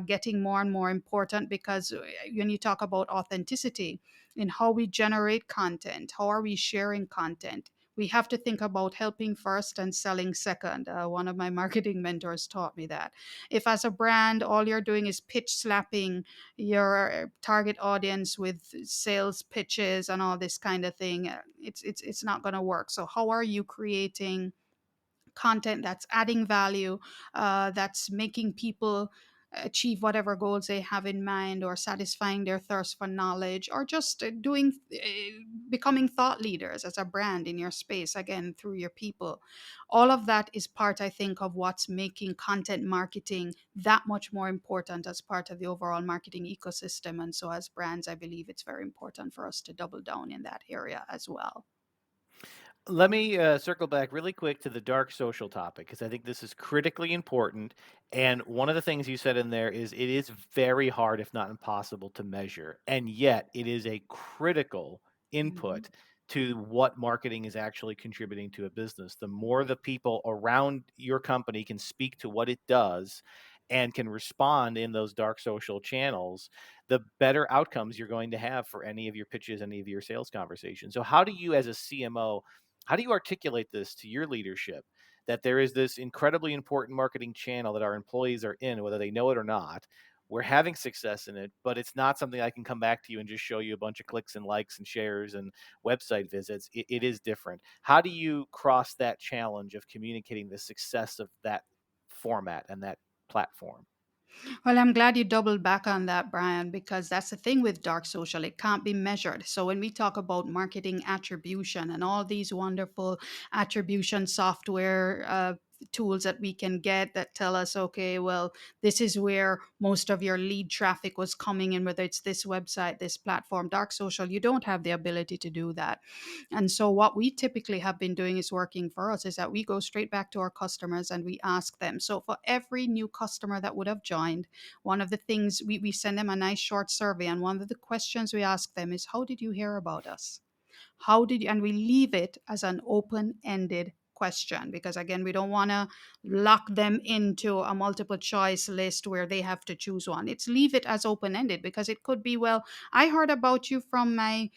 getting more and more important because when you talk about authenticity in how we generate content, how are we sharing content? We have to think about helping first and selling second. One of my marketing mentors taught me that. If, as a brand, all you're doing is pitch slapping your target audience with sales pitches and all this kind of thing, it's not going to work. So, how are you creating content that's adding value, that's making people achieve whatever goals they have in mind, or satisfying their thirst for knowledge, or just becoming thought leaders as a brand in your space, again, through your people? All of that is part, I think, of what's making content marketing that much more important as part of the overall marketing ecosystem. And so, as brands, I believe it's very important for us to double down in that area as well. Let me circle back really quick to the dark social topic because I think this is critically important. And one of the things you said in there is it is very hard, if not impossible, to measure. And yet it is a critical Mhm. input to what marketing is actually contributing to a business. The more the people around your company can speak to what it does and can respond in those dark social channels, the better outcomes you're going to have for any of your pitches, any of your sales conversations. So, how do you, as a CMO, how do you articulate this to your leadership that there is this incredibly important marketing channel that our employees are in, whether they know it or not? We're having success in it, but it's not something I can come back to you and just show you a bunch of clicks and likes and shares and website visits. It is different. How do you cross that challenge of communicating the success of that format and that platform? Well, I'm glad you doubled back on that, Brian, because that's the thing with dark social. It can't be measured. So when we talk about marketing attribution and all these wonderful attribution software tools that we can get that tell us, okay, well, this is where most of your lead traffic was coming in, whether it's this website, this platform, dark social, you don't have the ability to do that. And so what we typically have been doing is working for us is that we go straight back to our customers and we ask them. So for every new customer that would have joined, one of the things we send them a nice short survey. And one of the questions we ask them is, how did you hear about us? How did you, and we leave it as an open ended question because again we don't want to lock them into a multiple choice list where they have to choose one. It's leave it as open ended because it could be, well, I heard about you from my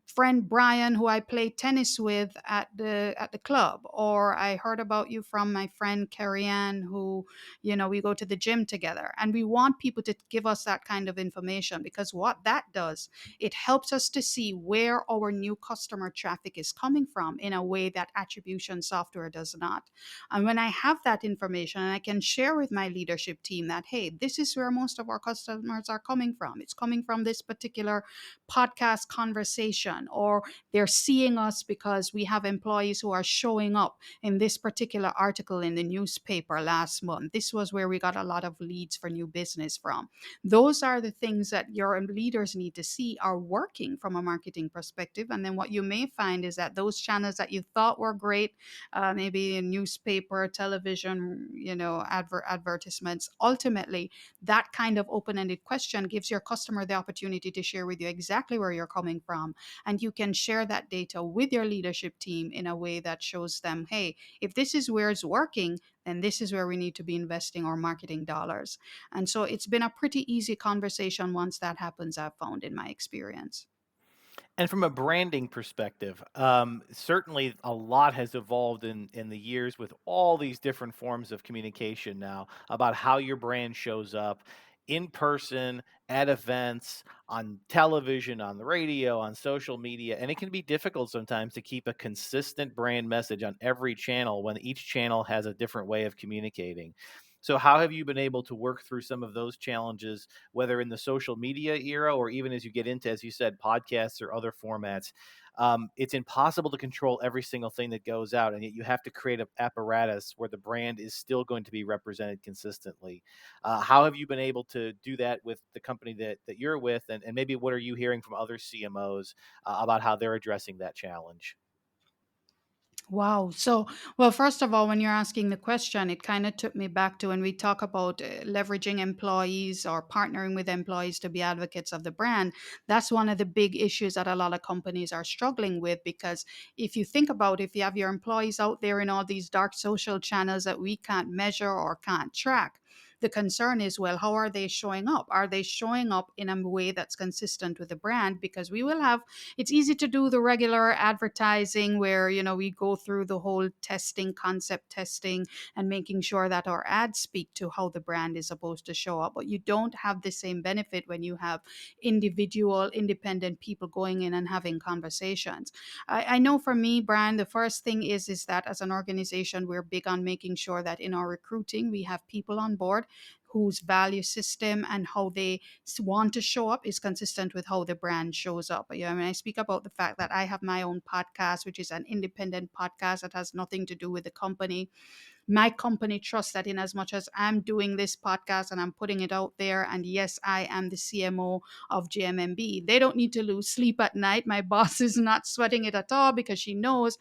friend Brian who I play tennis with at the club, or I heard about you from my friend Kerry-Ann who, you know, we go to the gym together. And we want people to give us that kind of information because what that does, it helps us to see where our new customer traffic is coming from in a way that attribution software does not. And when I have that information and I can share with my leadership team that, hey, this is where most of our customers are coming from. It's coming from this particular podcast conversation, or they're seeing us because we have employees who are showing up in this particular article in the newspaper last month. This was where we got a lot of leads for new business from. Those are the things that your leaders need to see are working from a marketing perspective. And then what you may find is that those channels that you thought were great, maybe in newspaper, television, you know, advertisements, ultimately that kind of open-ended question gives your customer the opportunity to share with you exactly where you're coming from, and you can share that data with your leadership team in a way that shows them, hey, if this is where it's working, then this is where we need to be investing our marketing dollars. And so it's been a pretty easy conversation once that happens, I've found in my experience. And from a branding perspective, certainly a lot has evolved in the years with all these different forms of communication now about how your brand shows up in person, at events, on television, on the radio, on social media. And it can be difficult sometimes to keep a consistent brand message on every channel when each channel has a different way of communicating. So, how have you been able to work through some of those challenges, whether in the social media era or even as you get into, as you said, podcasts or other formats? It's impossible to control every single thing that goes out, and yet you have to create an apparatus where the brand is still going to be represented consistently. How have you been able to do that with the company that you're with, and maybe what are you hearing from other CMOs about how they're addressing that challenge? Wow. So, well, first of all, when you're asking the question, it kind of took me back to when we talk about leveraging employees or partnering with employees to be advocates of the brand. That's one of the big issues that a lot of companies are struggling with because if you think about if you have your employees out there in all these dark social channels that we can't measure or can't track, the concern is, well, how are they showing up? Are they showing up in a way that's consistent with the brand? Because we will have, it's easy to do the regular advertising where, you know, we go through the whole testing, concept testing, and making sure that our ads speak to how the brand is supposed to show up. But you don't have the same benefit when you have individual independent people going in and having conversations. I know for me, Brian, the first thing is that as an organization we're big on making sure that in our recruiting we have people on board whose value system and how they want to show up is consistent with how the brand shows up. Yeah, I mean, I speak about the fact that I have my own podcast, which is an independent podcast that has nothing to do with the company. My company trusts that in as much as I'm doing this podcast and I'm putting it out there, and yes, I am the CMO of JMMB, they don't need to lose sleep at night. My boss is not sweating it at all because she knows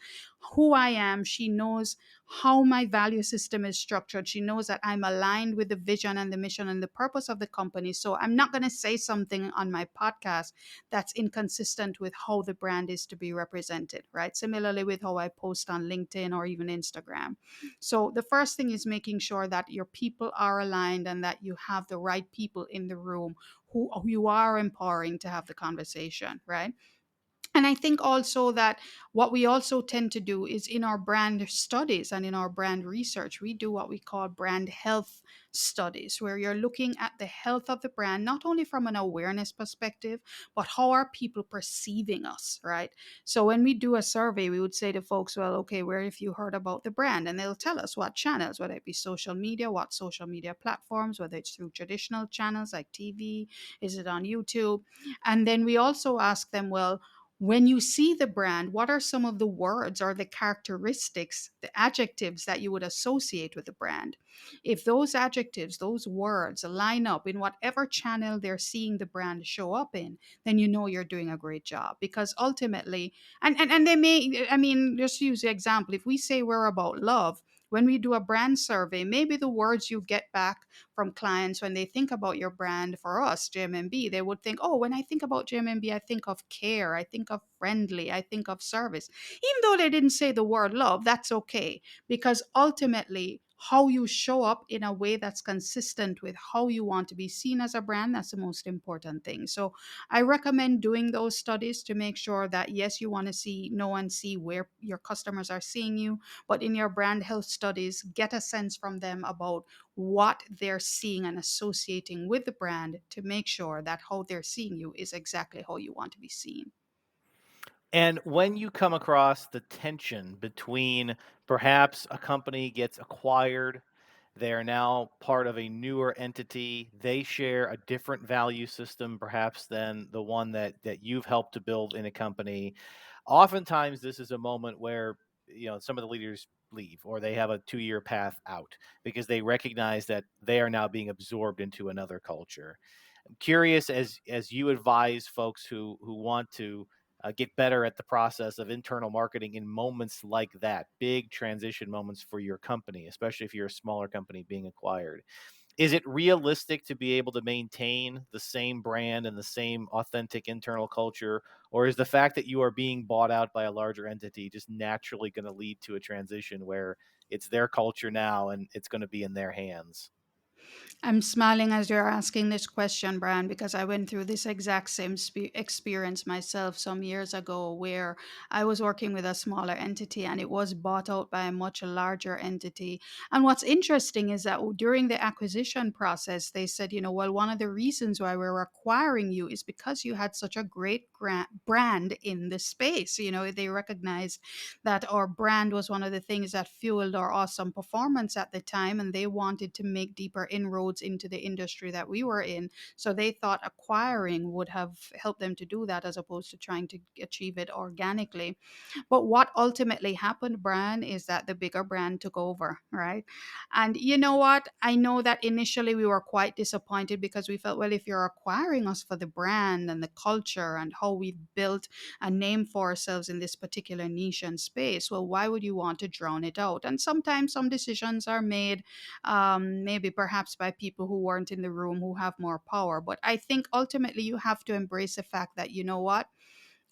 who I am. She knows how my value system is structured. She knows that I'm aligned with the vision and the mission and the purpose of the company. So I'm not going to say something on my podcast that's inconsistent with how the brand is to be represented, right? Similarly with how I post on LinkedIn or even Instagram. So the first thing is making sure that your people are aligned and that you have the right people in the room who you are empowering to have the conversation, right? And I think also that what we also tend to do is in our brand studies and in our brand research, we do what we call brand health studies, where you're looking at the health of the brand, not only from an awareness perspective, but how are people perceiving us, right? So when we do a survey, we would say to folks, well, okay, where have you heard about the brand? And they'll tell us what channels, whether it be social media, what social media platforms, whether it's through traditional channels like TV, is it on YouTube? And then we also ask them, well, when you see the brand, what are some of the words or the characteristics, the adjectives that you would associate with the brand? If those adjectives, those words line up in whatever channel they're seeing the brand show up in, then you know you're doing a great job. Because ultimately, and they may, I mean, just use the example, if we say we're about love, when we do a brand survey, maybe the words you get back from clients when they think about your brand for us, JMMB, they would think, oh, when I think about JMMB, I think of care, I think of friendly, I think of service. Even though they didn't say the word love, that's okay. Because ultimately, how you show up in a way that's consistent with how you want to be seen as a brand, that's the most important thing. So I recommend doing those studies to make sure that, yes, you want to see, know and see where your customers are seeing you, but in your brand health studies, get a sense from them about what they're seeing and associating with the brand to make sure that how they're seeing you is exactly how you want to be seen. And when you come across the tension between perhaps a company gets acquired, they're now part of a newer entity, they share a different value system perhaps than the one that you've helped to build in a company. Oftentimes this is a moment where some of the leaders leave or they have a 2-year path out because they recognize that they are now being absorbed into another culture. I'm curious, as you advise folks who want to get better at the process of internal marketing in moments like that, big transition moments for your company, especially if you're a smaller company being acquired. Is it realistic to be able to maintain the same brand and the same authentic internal culture? Or is the fact that you are being bought out by a larger entity just naturally going to lead to a transition where it's their culture now and it's going to be in their hands? I'm smiling as you're asking this question, Brian, because I went through this exact same experience myself some years ago where I was working with a smaller entity and it was bought out by a much larger entity. And what's interesting is that during the acquisition process, they said, well, one of the reasons why we're acquiring you is because you had such a great brand in the space. They recognized that our brand was one of the things that fueled our awesome performance at the time, and they wanted to make deeper inroads into the industry that we were in. So they thought acquiring would have helped them to do that as opposed to trying to achieve it organically. But what ultimately happened, Brian, is that the bigger brand took over, right? And you know what? I know that initially we were quite disappointed because we felt, well, if you're acquiring us for the brand and the culture and how we've built a name for ourselves in this particular niche and space, well, why would you want to drown it out? And sometimes some decisions are made, maybe perhaps by people who weren't in the room who have more power. But I think ultimately you have to embrace the fact that, you know what?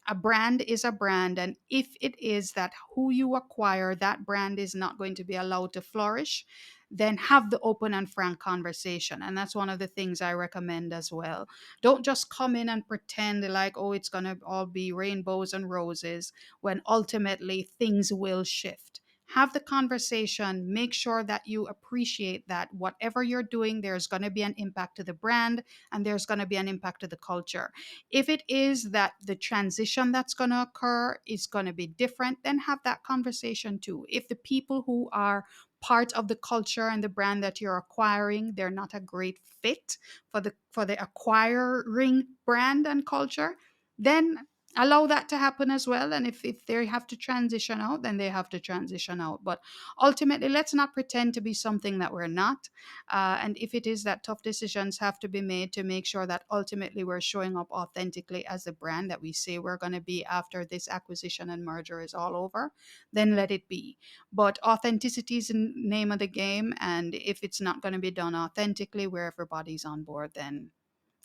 A brand is a brand, and if it is that who you acquire, that brand is not going to be allowed to flourish, then have the open and frank conversation. And that's one of the things I recommend as well. Don't just come in and pretend like, oh, it's going to all be rainbows and roses, when ultimately things will shift. Have the conversation, make sure that you appreciate that whatever you're doing, there's going to be an impact to the brand and there's going to be an impact to the culture. If it is that the transition that's going to occur is going to be different, then have that conversation too. If the people who are part of the culture and the brand that you're acquiring, they're not a great fit for the acquiring brand and culture, then allow that to happen as well. And if they have to transition out, then they have to transition out. But ultimately, let's not pretend to be something that we're not. And if it is that tough decisions have to be made to make sure that ultimately we're showing up authentically as the brand that we say we're going to be after this acquisition and merger is all over, then let it be. But authenticity is the name of the game. And if it's not going to be done authentically where everybody's on board, then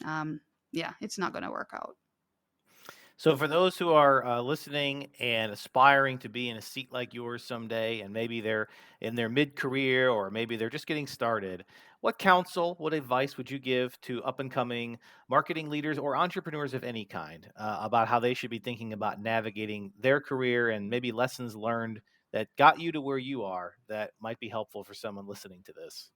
um, yeah, it's not going to work out. So, for those who are listening and aspiring to be in a seat like yours someday, and maybe they're in their mid career or maybe they're just getting started, what counsel, what advice would you give to up and coming marketing leaders or entrepreneurs of any kind about how they should be thinking about navigating their career and maybe lessons learned that got you to where you are that might be helpful for someone listening to this?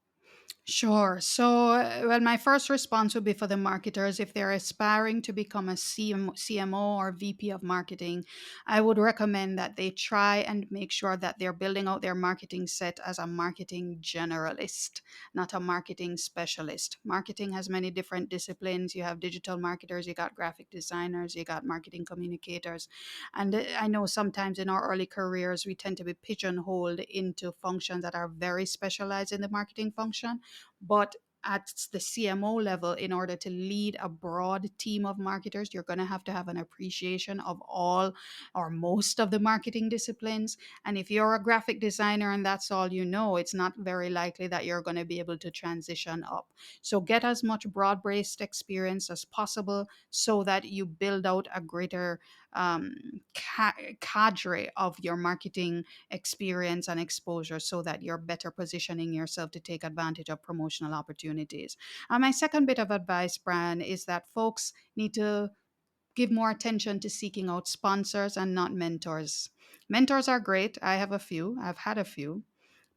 Sure. So, well, my first response would be for the marketers. If they're aspiring to become a CMO or VP of marketing, I would recommend that they try and make sure that they're building out their marketing set as a marketing generalist, not a marketing specialist. Marketing has many different disciplines. You have digital marketers, you got graphic designers, you got marketing communicators. And I know sometimes in our early careers, we tend to be pigeonholed into functions that are very specialized in the marketing function, but at the CMO level, in order to lead a broad team of marketers, you're going to have an appreciation of all or most of the marketing disciplines. And if you're a graphic designer and that's all you know, it's not very likely that you're going to be able to transition up. So get as much broad based experience as possible so that you build out a greater um, cadre of your marketing experience and exposure so that you're better positioning yourself to take advantage of promotional opportunities. And my second bit of advice, Brian, is that folks need to give more attention to seeking out sponsors and not mentors. Mentors are great. I have a few, I've had a few,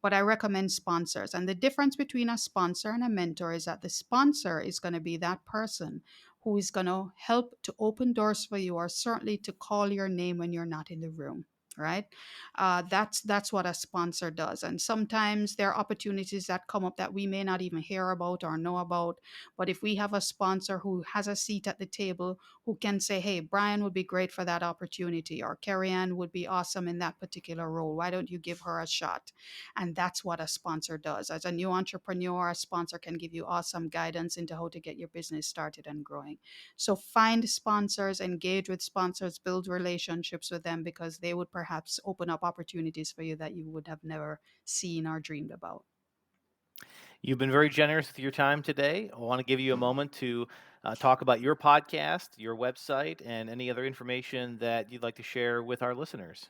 but I recommend sponsors. And the difference between a sponsor and a mentor is that the sponsor is going to be that person who is going to help to open doors for you or certainly to call your name when you're not in the room. Right, that's what a sponsor does, and sometimes there are opportunities that come up that we may not even hear about or know about. But if we have a sponsor who has a seat at the table, who can say, "Hey, Brian would be great for that opportunity," or "Kerry-Ann would be awesome in that particular role. Why don't you give her a shot?" And that's what a sponsor does. As a new entrepreneur, a sponsor can give you awesome guidance into how to get your business started and growing. So find sponsors, engage with sponsors, build relationships with them because they would perhaps open up opportunities for you that you would have never seen or dreamed about. You've been very generous with your time today. I want to give you a moment to talk about your podcast, your website, and any other information that you'd like to share with our listeners.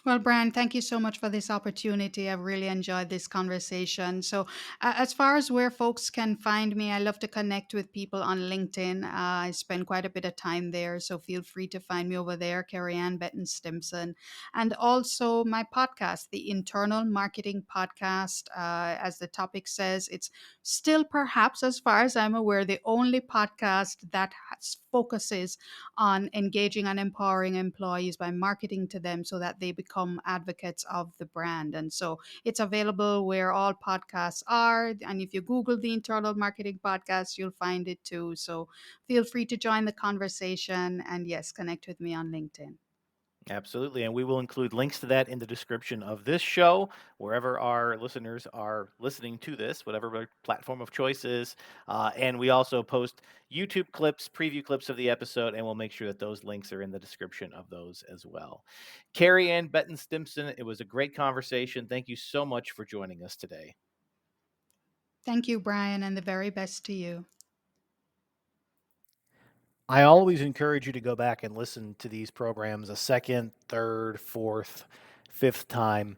Well, Brian, thank you so much for this opportunity. I've really enjoyed this conversation. So, as far as where folks can find me, I love to connect with people on LinkedIn. I spend quite a bit of time there. So, feel free to find me over there, Kerry-Ann Betton Stimpson. And also my podcast, the Internal Marketing Podcast. As the topic says, it's still, perhaps, as far as I'm aware, the only podcast that focuses on engaging and empowering employees by marketing to them so that they become advocates of the brand. And so it's available where all podcasts are. And if you Google the Internal Marketing Podcast, you'll find it too. So feel free to join the conversation and yes, connect with me on LinkedIn. Absolutely. And we will include links to that in the description of this show, wherever our listeners are listening to this, whatever their platform of choice is. And we also post YouTube clips, preview clips of the episode, and we'll make sure that those links are in the description of those as well. Kerry-Ann Betton Stimpson, it was a great conversation. Thank you so much for joining us today. Thank you, Brian, and the very best to you. I always encourage you to go back and listen to these programs a second, third, fourth, fifth time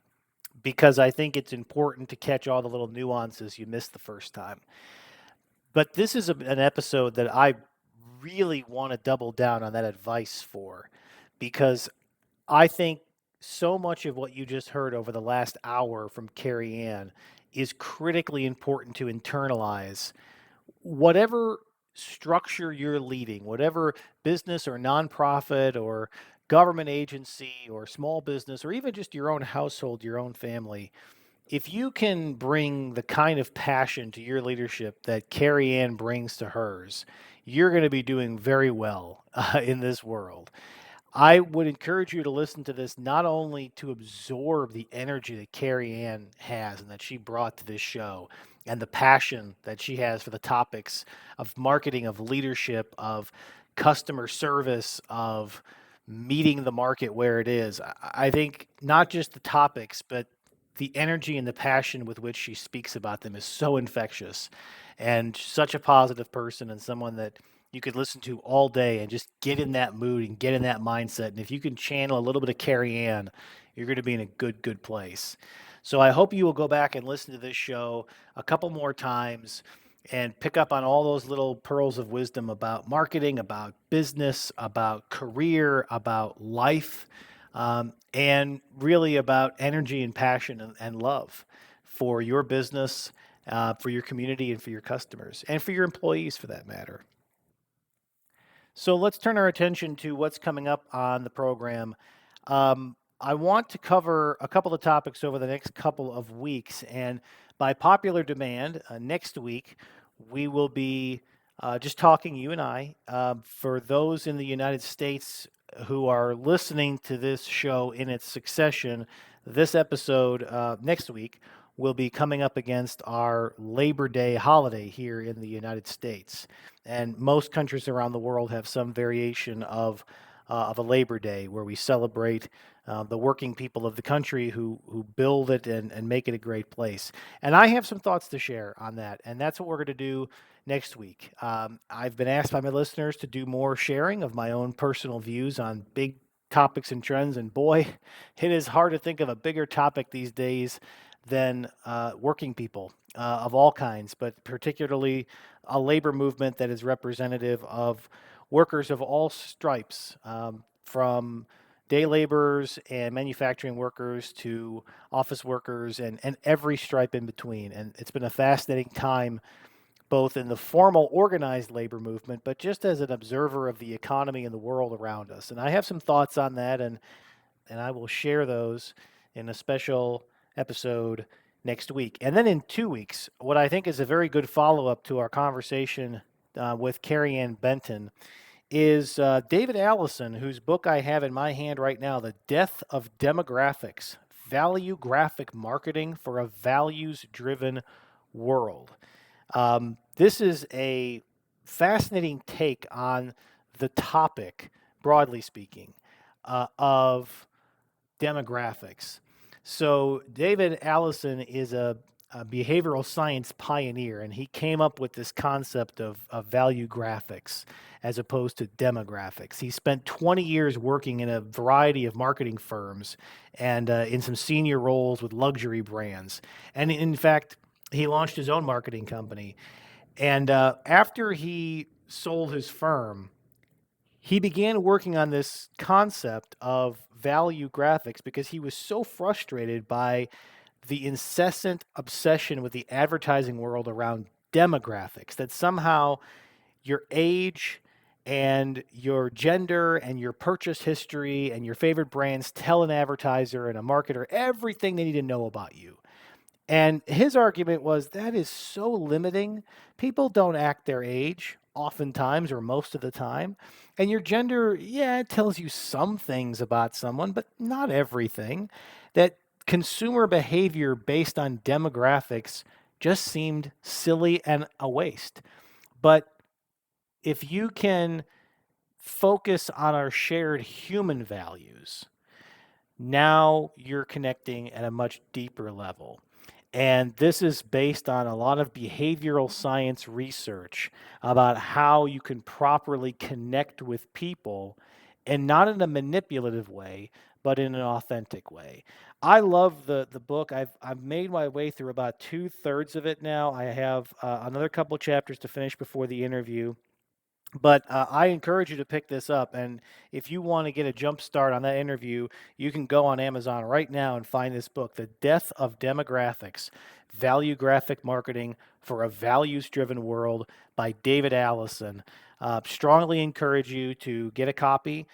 because I think it's important to catch all the little nuances you missed the first time. But this is an episode that I really want to double down on that advice for because I think so much of what you just heard over the last hour from Kerry-Ann is critically important to internalize. Whatever structure you're leading, whatever business or nonprofit or government agency or small business or even just your own household, your own family, if you can bring the kind of passion to your leadership that Kerry-Ann brings to hers, you're going to be doing very well in this world. I would encourage you to listen to this not only to absorb the energy that Kerry-Ann has and that she brought to this show and the passion that she has for the topics of marketing, of leadership, of customer service, of meeting the market where it is. I think not just the topics, but the energy and the passion with which she speaks about them is so infectious and such a positive person and someone that you could listen to all day and just get in that mood and get in that mindset. And if you can channel a little bit of Kerry-Ann, you're going to be in a good place. So I hope you will go back and listen to this show a couple more times and pick up on all those little pearls of wisdom about marketing, about business, about career, about life, and really about energy and passion and love for your business, for your community, and for your customers, and for your employees for that matter. So let's turn our attention to what's coming up on the program. I want to cover a couple of topics over the next couple of weeks, and by popular demand, next week we will be just talking, you and I. For those in the United States who are listening to this show in its succession, this episode next week will be coming up against our Labor Day holiday here in the United States. And most countries around the world have some variation of a Labor Day where we celebrate the working people of the country who build it and make it a great place. And I have some thoughts to share on that, and that's what we're going to do next week. I've been asked by my listeners to do more sharing of my own personal views on big topics and trends, and boy, it is hard to think of a bigger topic these days than working people of all kinds, but particularly a labor movement that is representative of workers of all stripes, from day laborers and manufacturing workers to office workers and every stripe in between. And it's been a fascinating time, both in the formal organized labor movement, but just as an observer of the economy and the world around us. And I have some thoughts on that, and I will share those in a special episode next week. And then in 2 weeks, what I think is a very good follow up to our conversation with Kerry-Ann Betton is David Allison, whose book I have in my hand right now, The Death of Demographics: Value Graphic Marketing for a Values Driven World. This is a fascinating take on the topic, broadly speaking, of demographics. So, David Allison is a behavioral science pioneer, and he came up with this concept of value graphics as opposed to demographics. He spent 20 years working in a variety of marketing firms and in some senior roles with luxury brands. And in fact, he launched his own marketing company. And after he sold his firm, he began working on this concept of value graphics because he was so frustrated by the incessant obsession with the advertising world around demographics that somehow your age and your gender and your purchase history and your favorite brands tell an advertiser and a marketer everything they need to know about you. And his argument was that is so limiting. People don't act their age oftentimes or most of the time. And your gender, yeah, it tells you some things about someone, but not everything. That consumer behavior based on demographics just seemed silly and a waste. But if you can focus on our shared human values, now you're connecting at a much deeper level. And this is based on a lot of behavioral science research about how you can properly connect with people, and not in a manipulative way, but in an authentic way. I love the book. I've made my way through about 2/3 of it now. I have another couple chapters to finish before the interview. But I encourage you to pick this up. And if you want to get a jump start on that interview, you can go on Amazon right now and find this book, The Death of Demographics: Value Graphic Marketing for a Values Driven World by David Allison. Strongly encourage you to get a copy,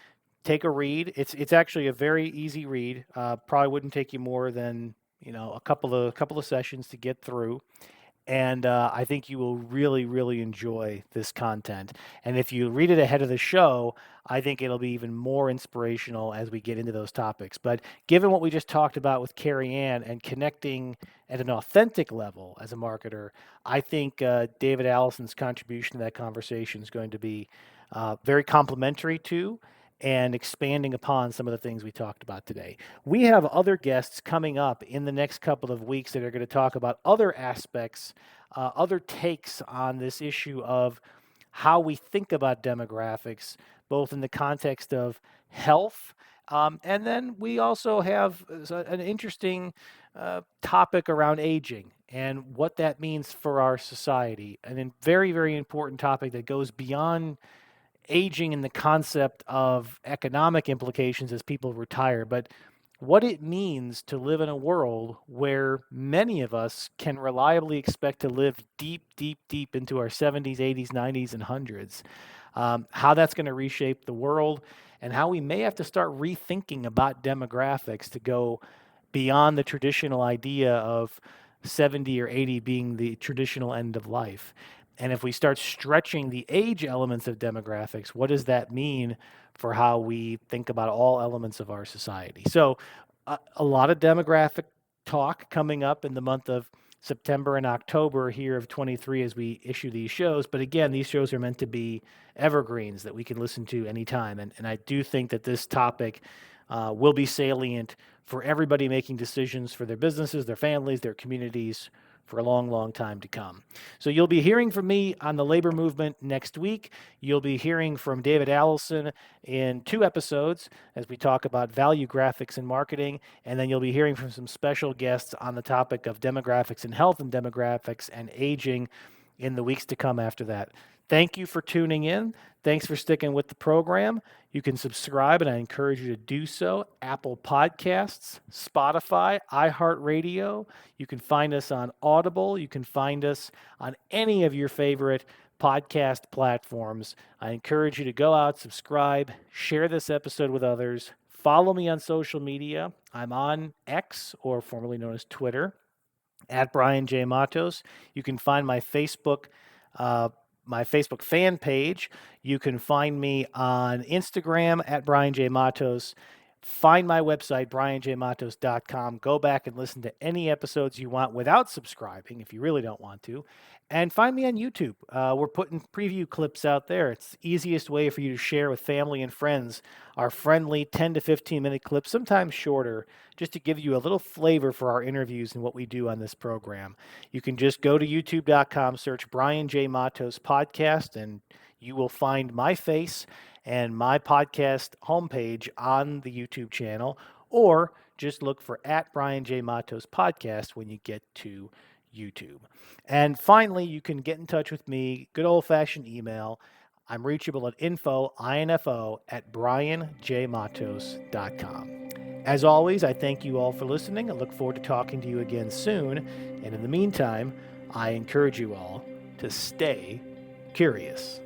take a read. It's actually a very easy read. Probably wouldn't take you more than a couple of sessions to get through. And I think you will really enjoy this content. And if you read it ahead of the show, I think it'll be even more inspirational as we get into those topics. But given what we just talked about with Kerry-Ann and connecting at an authentic level as a marketer, I think David Allison's contribution to that conversation is going to be very complimentary to and expanding upon some of the things we talked about today. We have other guests coming up in the next couple of weeks that are going to talk about other aspects, other takes on this issue of how we think about demographics, both in the context of health. And then we also have an interesting topic around aging and what that means for our society. And a very, very important topic that goes beyond aging in the concept of economic implications as people retire, but what it means to live in a world where many of us can reliably expect to live deep, deep, deep into our 70s, 80s, 90s, and hundreds. How that's going to reshape the world, and how we may have to start rethinking about demographics to go beyond the traditional idea of 70 or 80 being the traditional end of life. And if we start stretching the age elements of demographics, what does that mean for how we think about all elements of our society? So, a lot of demographic talk coming up in the month of September and October here of 23 as we issue these shows. But again, these shows are meant to be evergreens that we can listen to anytime. And I do think that this topic will be salient for everybody making decisions for their businesses, their families, their communities for a long, long time to come. So you'll be hearing from me on the labor movement next week. You'll be hearing from David Allison in 2 episodes as we talk about value graphics and marketing. And then you'll be hearing from some special guests on the topic of demographics and health and demographics and aging in the weeks to come after that. Thank you for tuning in. Thanks for sticking with the program. You can subscribe, and I encourage you to do so. Apple Podcasts, Spotify, iHeartRadio. You can find us on Audible. You can find us on any of your favorite podcast platforms. I encourage you to go out, subscribe, share this episode with others. Follow me on social media. I'm on X, or formerly known as Twitter, at Brian J. Matos. You can find my Facebook fan page. You can find me on Instagram at Brian J. Matos. Find my website, brianjmatos.com. Go back and listen to any episodes you want without subscribing if you really don't want to. And find me on YouTube. We're putting preview clips out there. It's the easiest way for you to share with family and friends our friendly 10 to 15 minute clips, sometimes shorter, just to give you a little flavor for our interviews and what we do on this program. You can just go to youtube.com, search Brian J. Matos Podcast, and you will find my face and my podcast homepage on the YouTube channel, or just look for at Brian J. Matos Podcast when you get to YouTube. And finally, you can get in touch with me, good old-fashioned email. I'm reachable at info at brianjmatos.com. As always, I thank you all for listening. I look forward to talking to you again soon. And in the meantime, I encourage you all to stay curious.